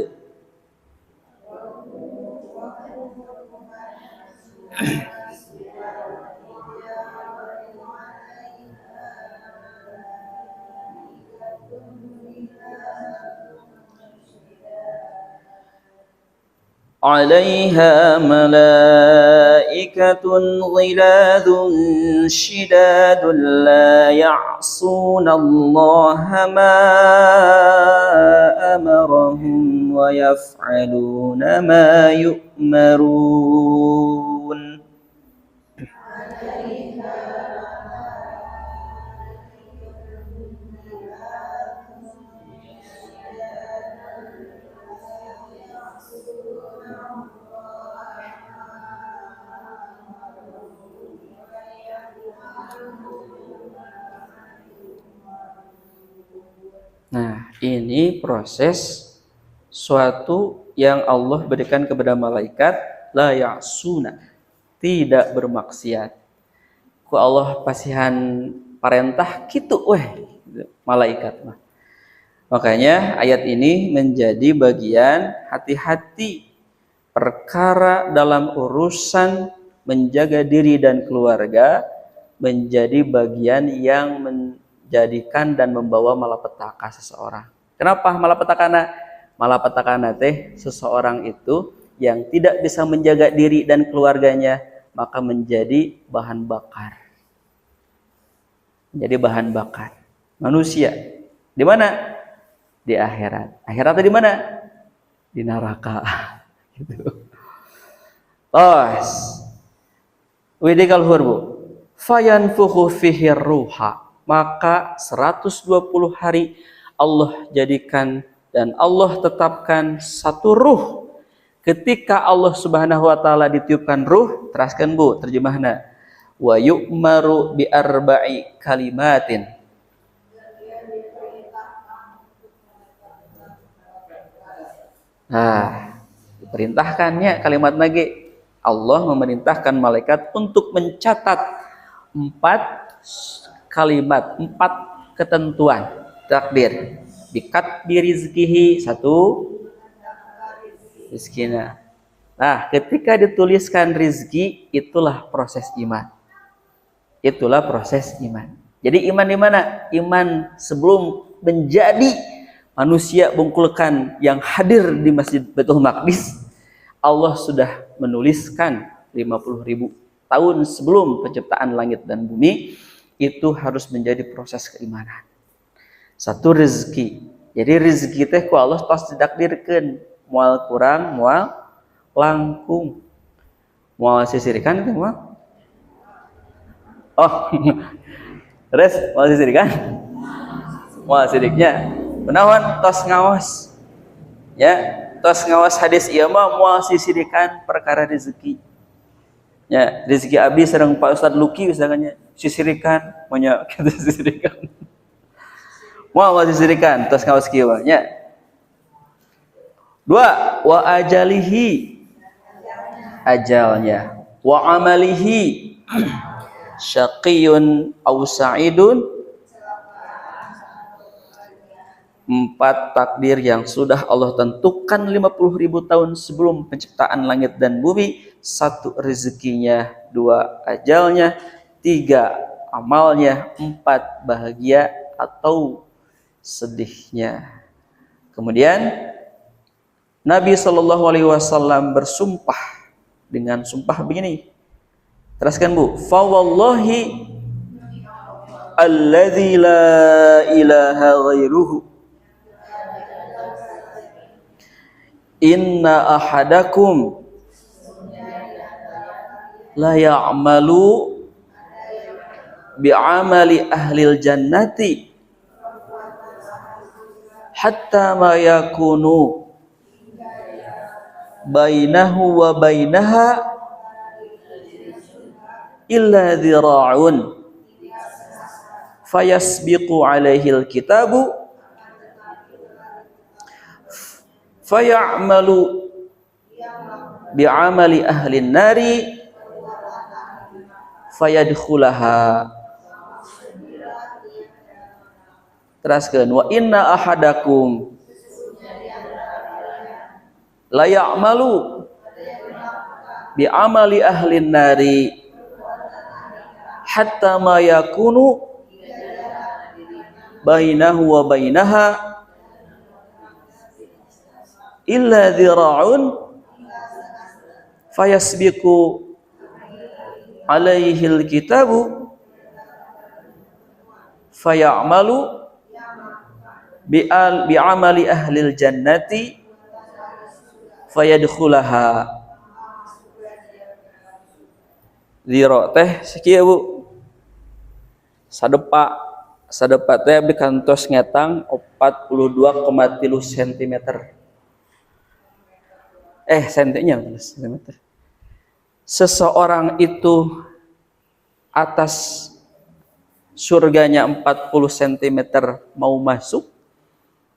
[SPEAKER 1] عليها ملائكة غلاظ شداد لا يعصون الله ما أمرهم ويفعلون ما يؤمرون. Nah, ini proses suatu yang Allah berikan kepada malaikat, la ya'suna, tidak bermaksiat. Ku Allah pasihan parentah kitu malaikat mah. Makanya ayat ini menjadi bagian hati-hati perkara dalam urusan menjaga diri dan keluarga menjadi bagian yang menjadikan dan membawa malapetaka seseorang. Kenapa malapetakana? Malapetakana teh seseorang itu yang tidak bisa menjaga diri dan keluarganya maka menjadi bahan bakar. Menjadi bahan bakar manusia. Di mana? Di akhirat. Akhiratnya di mana? Di neraka. Gitu. Tos. Widikal hurbu. Fayanfuhu fihi ruha. Maka 120 hari Allah jadikan dan Allah tetapkan satu ruh. Ketika Allah Subhanahu wa taala ditiupkan ruh, teraskan Bu terjemahna. Wa yu'maru bi arba'i kalimatin. Nah, diperintahkannya kalimat lagi. Allah memerintahkan malaikat untuk mencatat 4 kalimat, 4 ketentuan takdir. Bikat birizkihi, 1 rizkina. Nah, ketika dituliskan rizki, itulah proses iman. Itulah proses iman. Jadi iman di mana? Iman sebelum menjadi manusia bungkulkan yang hadir di Masjid Baitul Maqdis, Allah sudah menuliskan 50.000 tahun sebelum penciptaan langit dan bumi. Itu harus menjadi proses keimanan. 1 rezeki. Jadi rezeki teh ku Allah tos didakdirkeun, moal kurang, moal langkung. Moal sisirikan itu moal. Oh. Terus moal sisirikan? Moal siriknya. Kunaon tos ngaos. Ya, tos ngaos hadis ieu mah moal sisirikan perkara rezeki. Ya, rezeki abdi sareng Pak Ustad Luki misalnya sisirikan, monya kita sisirikan. Mau disirikan terus ngawas kieu nya. 2 wa ajalihi ajalnya, wa amalihi syaqiyun aw sa'idun. 4 takdir yang sudah Allah tentukan 50.000 tahun sebelum penciptaan langit dan bumi. 1 rezekinya, 2 ajalnya, 3 amalnya, 4 bahagia atau sedihnya. Kemudian Nabi SAW bersumpah dengan sumpah begini. Teruskan Bu. Fa wallahi alladzi la ilaha ghairuhu inna ahadakum la ya'malu bi'amali ahlil jannati hatta ma yakunu bainahu wa bainaha illa dhira'un fayasbiqu alaihi alkitabu fayamalu bi'amali ahlin nari fayadkhulaha. Teruskan wa inna ahadakum la ya'malu bi'amali ahlin nari hatta ma yakunu bainahu wa bainaha illa dhira'un fayasbiqu alaihil kitabu fayamalu bi'amali ahlil jannati fayadkhulaha. Dhira teh sakieu Bu, sadepa teh abdi kantos ngetang 42,3 cm. Sentinya cm. Seseorang itu atas surganya 40 cm mau masuk,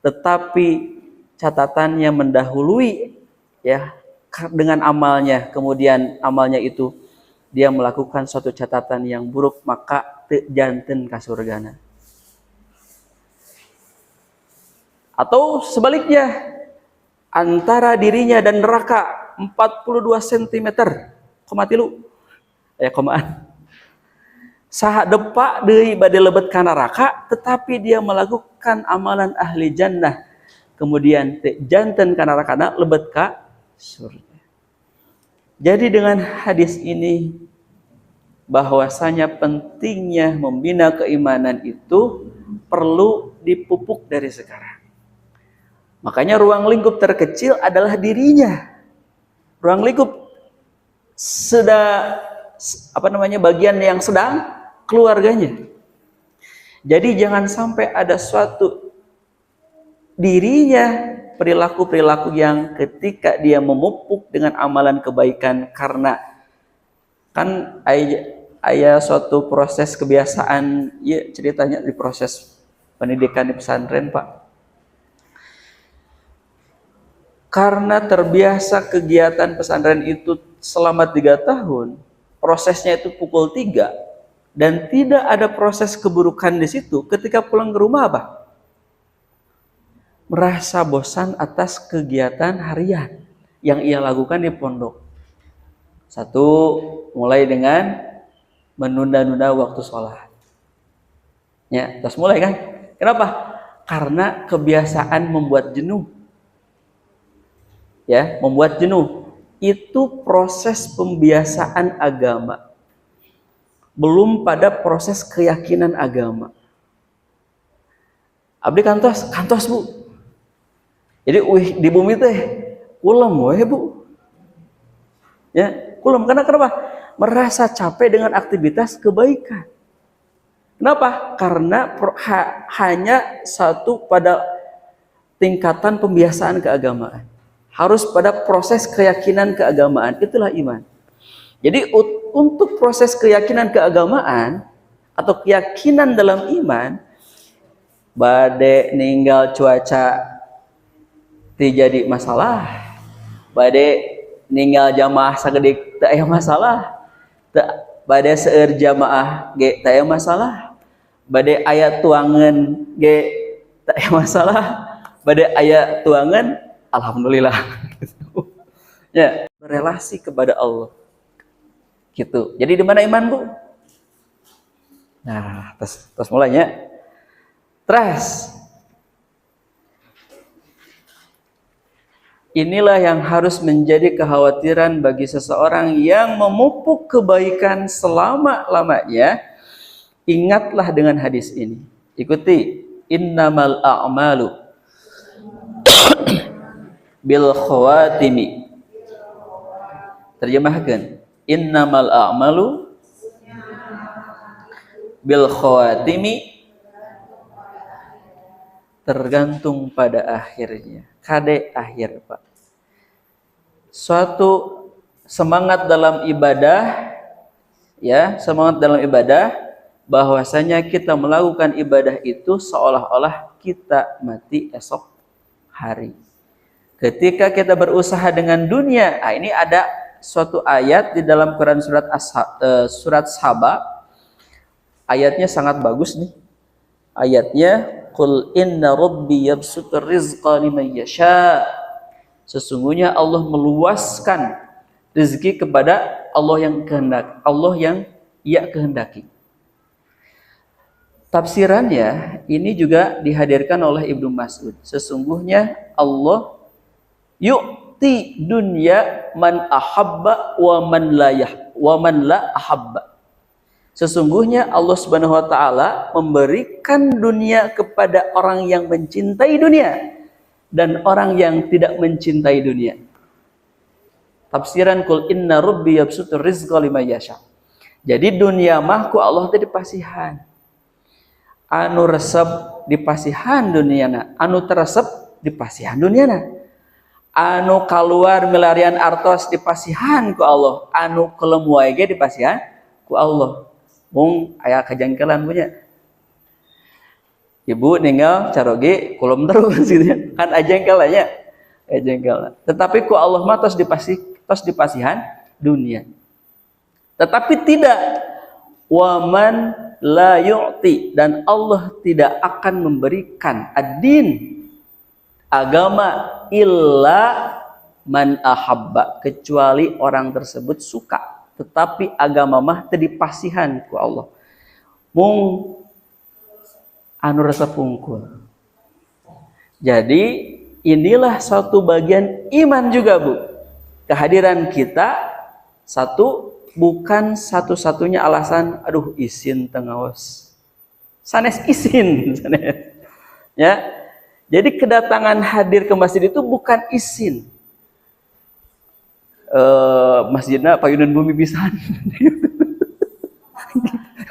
[SPEAKER 1] tetapi catatannya mendahului ya dengan amalnya, kemudian amalnya itu dia melakukan suatu catatan yang buruk, maka teu janten ka surgana. Atau sebaliknya, antara dirinya dan neraka 42 cm, koma tilu, komaan. Saha depa deui bade lebet ka neraka, tetapi dia melakukan amalan ahli jannah, kemudian teu janten ka nerakana lebet ka surga. Jadi dengan hadis ini bahwasanya pentingnya membina keimanan itu perlu dipupuk dari sekarang. Makanya ruang lingkup terkecil adalah dirinya. Ruang lingkup bagian yang sedang keluarganya. Jadi jangan sampai ada suatu dirinya perilaku-perilaku yang ketika dia memupuk dengan amalan kebaikan, karena kan aya suatu proses kebiasaan ya, ceritanya di proses pendidikan di pesantren Pak. Karena terbiasa kegiatan pesantren itu selama 3 tahun, prosesnya itu pukul 3 dan tidak ada proses keburukan di situ. Ketika pulang ke rumah apa? Merasa bosan atas kegiatan harian yang ia lakukan di pondok. 1, mulai dengan menunda-nunda waktu sholat. Ya, terus mulai kan? Kenapa? Karena kebiasaan membuat jenuh. Ya, membuat jenuh. Itu proses pembiasaan agama. Belum pada proses keyakinan agama. Abdi kantos Bu. Jadi di bumi teh ulam we Bu. Ya, ulam kenapa? Merasa capek dengan aktivitas kebaikan. Kenapa? Karena hanya satu pada tingkatan pembiasaan keagamaan. Harus pada proses keyakinan keagamaan, itulah iman. Jadi untuk proses keyakinan keagamaan atau keyakinan dalam iman bade ninggal cuaca jadi masalah, bade ninggal jamaah sagedik teu aya masalah, bade seueur jamaah ge teu aya masalah, bade aya tuangan ge teu aya masalah, bade aya tuangan alhamdulillah. Ya, berelasi kepada Allah. Gitu. Jadi di mana iman, Bu? Nah, terus mulainya. Trust. Inilah yang harus menjadi kekhawatiran bagi seseorang yang memupuk kebaikan selama-lamanya. Ingatlah dengan hadis ini. Ikuti. Innamal a'malu bil khawatimi. Terjemahkan. Innamal a'malu bil khawatimi, tergantung pada akhirnya. Kade akhir, Pak. Suatu semangat dalam ibadah, ya, semangat dalam ibadah, bahwasanya kita melakukan ibadah itu seolah-olah kita mati esok hari. Ketika kita berusaha dengan dunia, ini ada suatu ayat di dalam Quran surat Saba. Ayatnya sangat bagus nih. Ayatnya Qul inna rabbi yabsutur rizqa liman yasha. Sesungguhnya Allah meluaskan rezeki kepada Allah yang Ia kehendaki. Tafsirannya ini juga dihadirkan oleh Ibnu Mas'ud. Sesungguhnya Allah yu'ti dunya man ahabba wa man la ahabba. Sesungguhnya Allah Subhanahu wa taala memberikan dunia kepada orang yang mencintai dunia dan orang yang tidak mencintai dunia. Tafsiran Qul inna rabbi yabsutur rizqa liman yasha. Jadi dunia mah ku Allah teh dipasihan. Anu resep dipasihan duniana, anu teresep dipasihan duniana. Anu kaluar milarian artos dipasihan ku Allah, anu kelem wae ge dipasihan ku Allah. Mung aya kajangkelan punya. Ibu ninggal caroge kulum terus gitu ya. Kan ajengkelanya. Ajengkel. Tetapi ku Allah mah tos dipasihan dunia. Tetapi tidak waman la yu'ti, dan Allah tidak akan memberikan ad-din agama illa man ahabba, kecuali orang tersebut suka. Tetapi agama mah teu dipasihan ku Allah. Mung anu resep pungkul. Jadi inilah suatu bagian iman juga, Bu. Kehadiran kita satu bukan satu-satunya alasan aduh isin tengaos. Sanes isin, sanes. Ya. Jadi kedatangan hadir ke masjid itu bukan isin. Masjidnya payunan bumi pisan.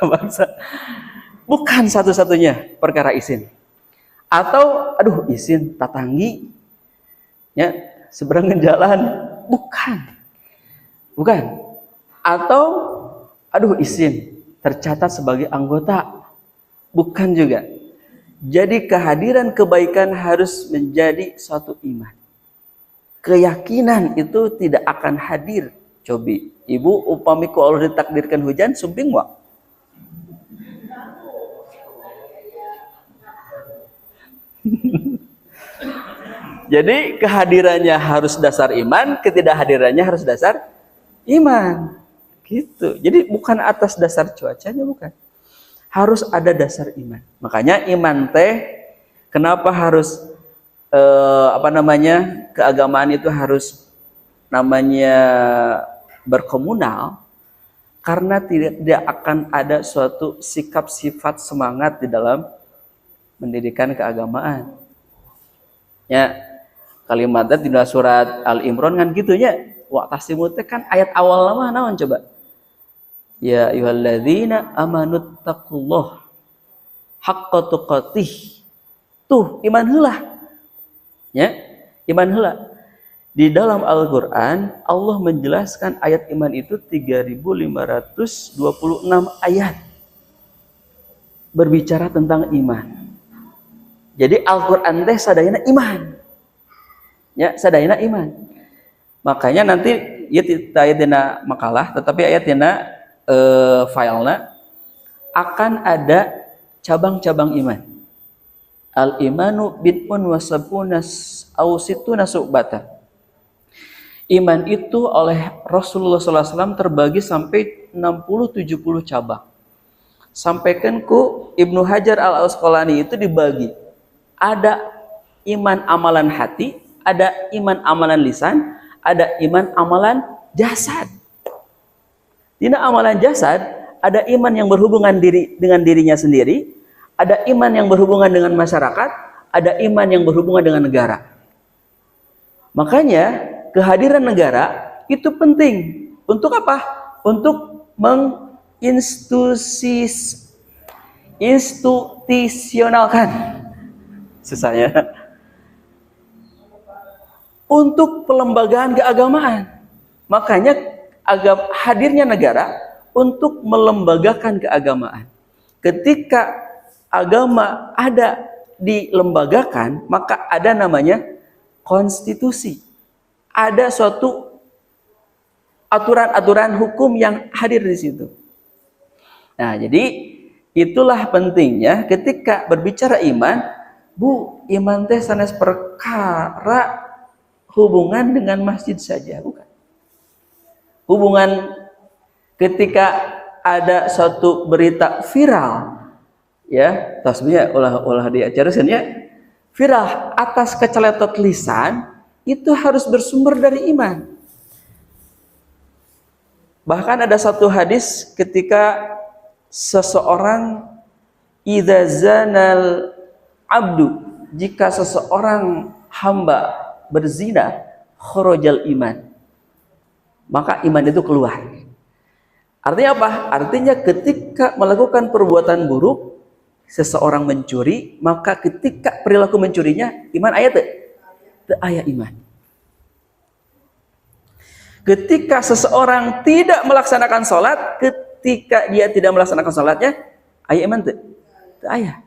[SPEAKER 1] Bangsa. Bukan satu-satunya perkara isin. Atau aduh isin tatanggi. Ya, seberangan jalan, bukan. Bukan. Atau aduh isin tercatat sebagai anggota, bukan juga. Jadi kehadiran kebaikan harus menjadi suatu iman. Keyakinan itu tidak akan hadir. Cobi, ibu upami ku Allah ditakdirkan hujan, sumping wa? Jadi kehadirannya harus dasar iman, ketidakhadirannya harus dasar iman. Gitu. Jadi bukan atas dasar cuacanya, bukan. Harus ada dasar iman. Makanya iman teh kenapa harus keagamaan itu harus namanya berkomunal, karena tidak akan ada suatu sikap sifat semangat di dalam pendidikan keagamaan. Ya, kalimatnya di surat Al-Imran kan gitunya. Wa'tasimu teh kan ayat awal mah naon coba? Ya ayyuhalladzina amanu taqullah haqqa tuqatih. Tuh iman heula. Ya, iman heula. Di dalam Al-Qur'an Allah menjelaskan ayat iman itu 3526 ayat berbicara tentang iman. Jadi Al-Qur'an teh sadayana iman. Ya, sadayana iman. Makanya nanti ieu aya dina makalah tetapi aya dina filena akan ada cabang-cabang iman. Al-imanu bid'un wa sab'una aw sittuna su'batan. Iman itu oleh Rasulullah SAW terbagi sampai 60-70 cabang. Sampaikan ku Ibnu Hajar Al-Asqalani itu dibagi. Ada iman amalan hati, ada iman amalan lisan, ada iman amalan jasad. Dina amalan jasad ada iman yang berhubungan dengan dirinya sendiri, ada iman yang berhubungan dengan masyarakat, ada iman yang berhubungan dengan negara. Makanya kehadiran negara itu penting. Untuk apa? Untuk institusionalkan. Susahnya. Untuk pelembagaan keagamaan. Makanya hadirnya negara untuk melembagakan keagamaan. Ketika agama ada dilembagakan, maka ada namanya konstitusi. Ada suatu aturan-aturan hukum yang hadir di situ. Nah, jadi itulah pentingnya ketika berbicara iman, Bu, iman teh sanes perkara hubungan dengan masjid saja, bukan. Hubungan ketika ada suatu berita viral, ya, tasbihnya ulah diajarkan ya, viral atas keceletot lisan, itu harus bersumber dari iman. Bahkan ada satu hadis ketika seseorang idza zanal abdu, jika seseorang hamba berzina, kharajal iman, maka iman itu keluar. Artinya apa? Artinya ketika melakukan perbuatan buruk, seseorang mencuri, maka ketika perilaku mencurinya, iman ayat ayat iman. Ketika seseorang tidak melaksanakan sholat, ketika dia tidak melaksanakan sholatnya, ayat iman ayat.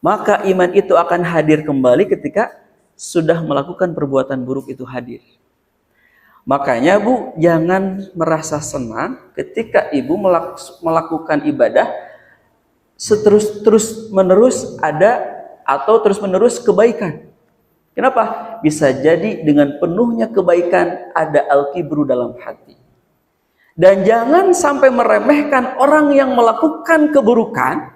[SPEAKER 1] Maka iman itu akan hadir kembali ketika sudah melakukan perbuatan buruk itu hadir. Makanya Bu, jangan merasa senang ketika Ibu melakukan ibadah terus menerus ada atau terus menerus kebaikan. Kenapa? Bisa jadi dengan penuhnya kebaikan ada al-kibru dalam hati. Dan jangan sampai meremehkan orang yang melakukan keburukan.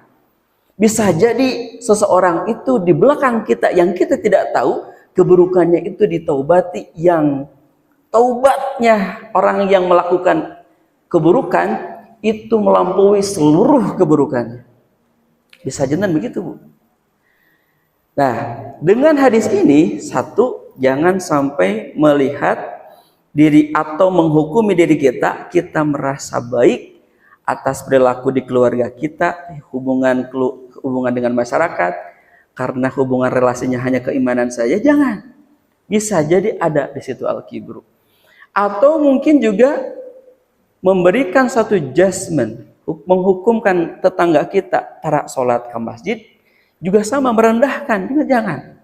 [SPEAKER 1] Bisa jadi seseorang itu di belakang kita yang kita tidak tahu, keburukannya itu ditaubati, yang taubatnya orang yang melakukan keburukan itu melampaui seluruh keburukannya. Bisa jadi begitu, Bu. Nah, dengan hadis ini, satu, jangan sampai melihat diri atau menghukumi diri kita merasa baik atas perilaku di keluarga kita, hubungan dengan masyarakat, karena hubungan relasinya hanya keimanan saja. Jangan. Bisa jadi ada di situ al-kibru. Atau mungkin juga memberikan satu judgment, menghukumkan tetangga kita tarak sholat ke masjid, juga sama merendahkan. Jangan.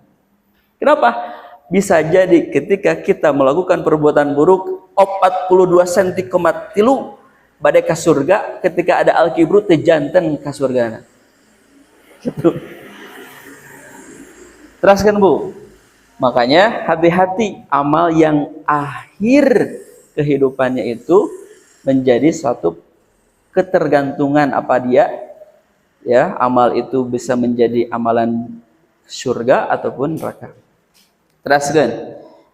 [SPEAKER 1] Kenapa? Bisa jadi ketika kita melakukan perbuatan buruk 42 cm tilu badai ke surga, ketika ada al-kibru tejanten ke surga. Gitu. Teruskan, Bu. Makanya hati-hati amal yang akhir kehidupannya itu menjadi suatu ketergantungan apa dia, ya, amal itu bisa menjadi amalan surga ataupun neraka. Teruskan.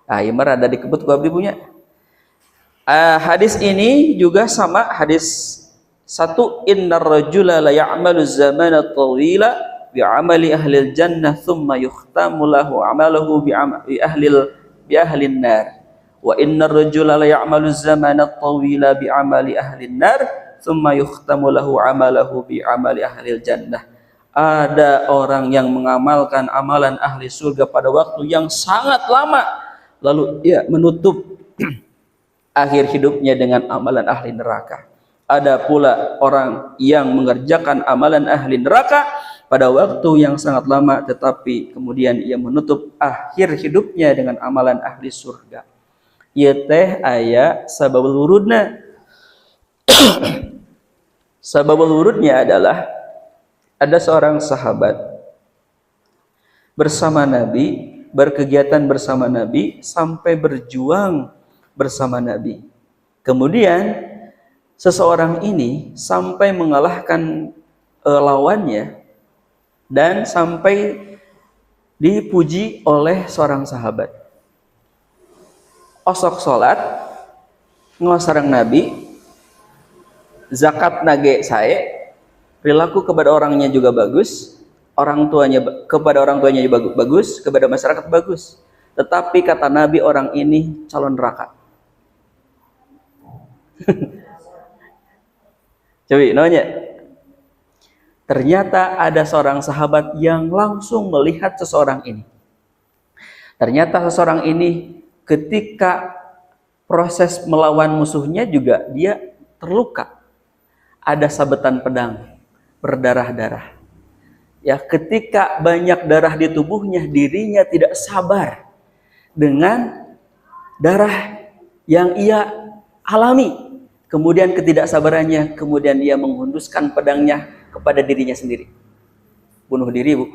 [SPEAKER 1] Ah, ieu mah rada dikebut ku abdi punya. Hadis ini juga sama hadis satu, innar rajula la ya'malu zamana tawila bi amali ahli jannah thumma yukhtamu lahu amaluhu bi ahli nar, wa innar rajula la ya'malu zamana tawila bi amali ahli nar thumma yukhtamu lahu amaluhu bi amali ahli jannah. Ada orang yang mengamalkan amalan ahli surga pada waktu yang sangat lama, lalu ia menutup akhir hidupnya dengan amalan ahli neraka. Ada pula orang yang mengerjakan amalan ahli neraka, pada waktu yang sangat lama, tetapi kemudian ia menutup akhir hidupnya dengan amalan ahli surga. Ieu teh aya sababul wurudna. Sababul wurudnya adalah ada seorang sahabat bersama Nabi, berkegiatan bersama Nabi, sampai berjuang bersama Nabi. Kemudian seseorang ini sampai mengalahkan lawannya dan sampai dipuji oleh seorang sahabat. Osok salat ngosareng Nabi, zakat nage sae, perilaku kepada orangnya juga bagus, kepada orang tuanya juga bagus, kepada masyarakat bagus. Tetapi kata Nabi, orang ini calon neraka. Coba nanya. Ternyata ada seorang sahabat yang langsung melihat seseorang ini. Ternyata seseorang ini ketika proses melawan musuhnya juga dia terluka. Ada sabetan pedang berdarah-darah. Ya, ketika banyak darah di tubuhnya, dirinya tidak sabar dengan darah yang ia alami. Kemudian ketidaksabarannya, kemudian ia menghunduskan pedangnya kepada dirinya sendiri. Bunuh diri, Bu.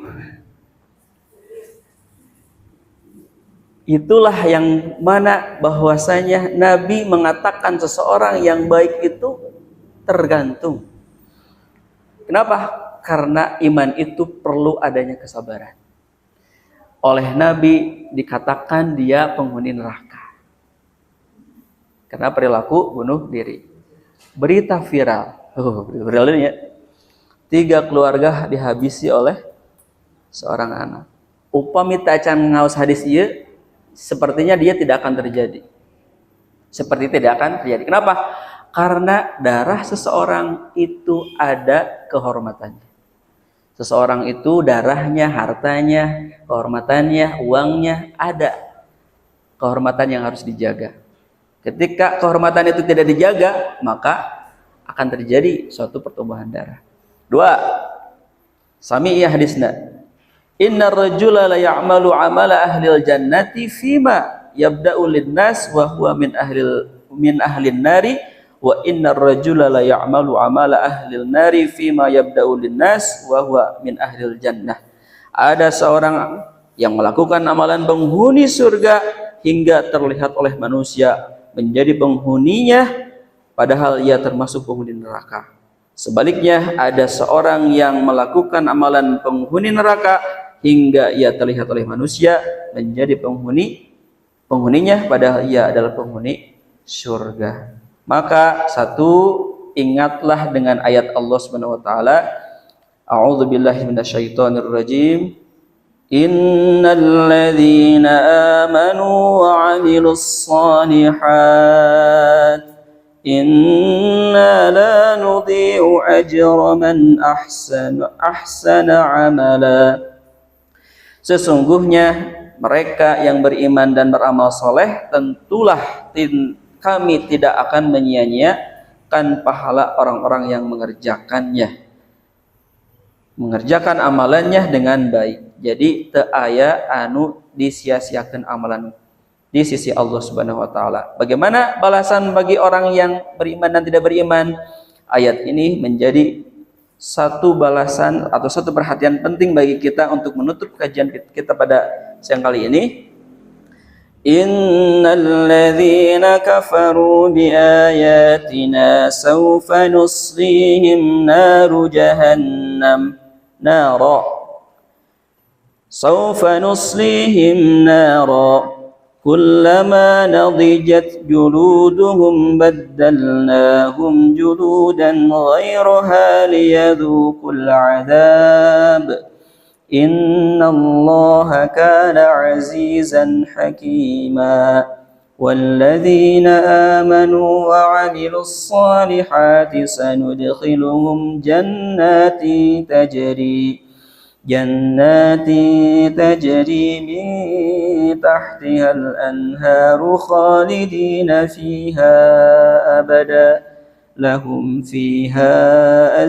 [SPEAKER 1] Itulah yang mana bahwasanya Nabi mengatakan seseorang yang baik itu tergantung. Kenapa? Karena iman itu perlu adanya kesabaran. Oleh Nabi dikatakan dia penghuni neraka karena perilaku bunuh diri. Berita viral, viral ini ya. 3 keluarga dihabisi oleh seorang anak. Upami tacan ngaos hadis ieu, sepertinya dia tidak akan terjadi. Seperti tidak akan terjadi. Kenapa? Karena darah seseorang itu ada kehormatannya. Seseorang itu darahnya, hartanya, kehormatannya, uangnya ada. Kehormatan yang harus dijaga. Ketika kehormatan itu tidak dijaga, maka akan terjadi suatu pertumbuhan darah. 2. Sami'iyah hadisna. Inna rajula la ya'malu amala ahlil jannati fima yabda'u linnas wa huwa min ahlin nari. Wa innar rajula la ya'malu amala ahlil nari fima yabda'u linnas wa huwa min ahlil jannah. Ada seorang yang melakukan amalan penghuni surga hingga terlihat oleh manusia menjadi penghuninya, padahal ia termasuk penghuni neraka. Sebaliknya, ada seorang yang melakukan amalan penghuni neraka hingga ia terlihat oleh manusia menjadi penghuninya, padahal ia adalah penghuni surga. Maka satu, ingatlah dengan ayat Allah Subhanahu wa taala, a'udzubillahi minasyaitonir rajim. Innal ladzina amanu wa 'amilus shalihat inna la nudhi'u ajra man ahsana 'amala. Sesungguhnya mereka yang beriman dan beramal soleh, tentulah kami tidak akan menyia-nyiakan pahala orang-orang yang mengerjakan amalannya dengan baik. Jadi teu aya anu disia-siakeun amalan di sisi Allah Subhanahu wa taala. Bagaimana balasan bagi orang yang beriman dan tidak beriman? Ayat ini menjadi satu balasan atau satu perhatian penting bagi kita untuk menutup kajian kita pada siang kali ini. Innal ladzina kafaru biayatina sawfa nuslihim naru jahannam kullama nadijat juluduhum baddalnahum juludan ghairaha liyadhuqul 'adzab. Innallaha kana 'azizan hakima. Walladzina amanu wa 'amilus salihati sanudkhiluhum jannatin tajri min tahtihal anharu khalidina fiha abada lahum fiha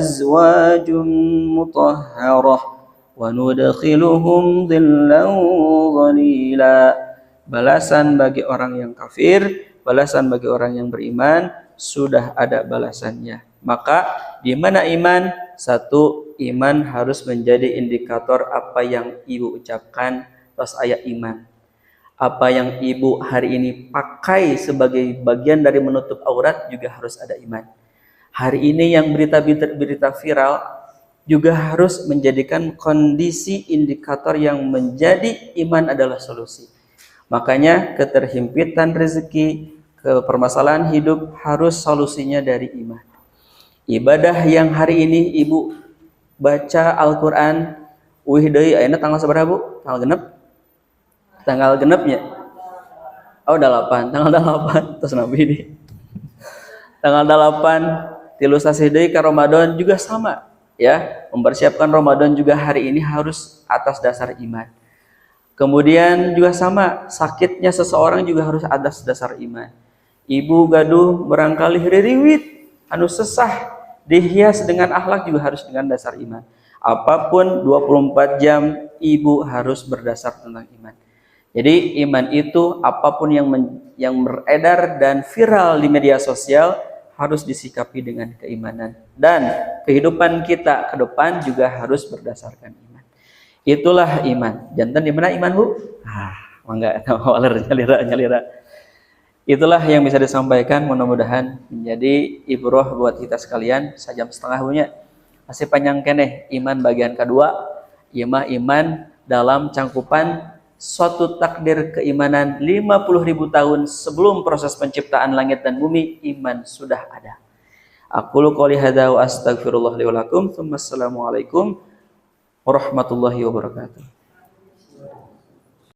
[SPEAKER 1] azwajun mutahharah wa nudkhiluhum dhillan dhalila. Balasan bagi orang yang kafir, balasan bagi orang yang beriman, sudah ada balasannya. Maka di mana iman? Satu, iman harus menjadi indikator apa yang ibu ucapkan pas ayat iman. Apa yang ibu hari ini pakai sebagai bagian dari menutup aurat juga harus ada iman. Hari ini yang berita viral juga harus menjadikan kondisi indikator yang menjadi iman adalah solusi. Makanya keterhimpitan rezeki, permasalahan hidup harus solusinya dari iman. Ibadah yang hari ini ibu baca Al-Quran, ayeuna tanggal seberapa bu? Tanggal genep? Tanggal genepnya? Oh 8, tanggal 8 terus nabi ini. Tanggal 8 tilu sasih deui ka Ramadan juga sama ya. Mempersiapkan Ramadan juga hari ini harus atas dasar iman. Kemudian juga sama, sakitnya seseorang juga harus atas dasar iman. Ibu gaduh barangkali ririwit, anu sesah, dihias dengan akhlak juga harus dengan dasar iman. Apapun 24 jam ibu harus berdasar tentang iman. Jadi iman itu apapun yang beredar dan viral di media sosial harus disikapi dengan keimanan. Dan kehidupan kita ke depan juga harus berdasarkan iman. Itulah iman. Jantan di mana iman bu? Mangga nyalira. Itulah yang bisa disampaikan. Mudah-mudahan menjadi ibrah buat kita sekalian. 1,5 jam punya. Masih panjang keneh. Iman bagian kedua. Iman dalam cangkupan suatu takdir keimanan 50.000 tahun sebelum proses penciptaan langit dan bumi. Iman sudah ada. Aqulu qouli hadza wa astaghfirullah li wa lakum. Assalamualaikum warahmatullahi wabarakatuh.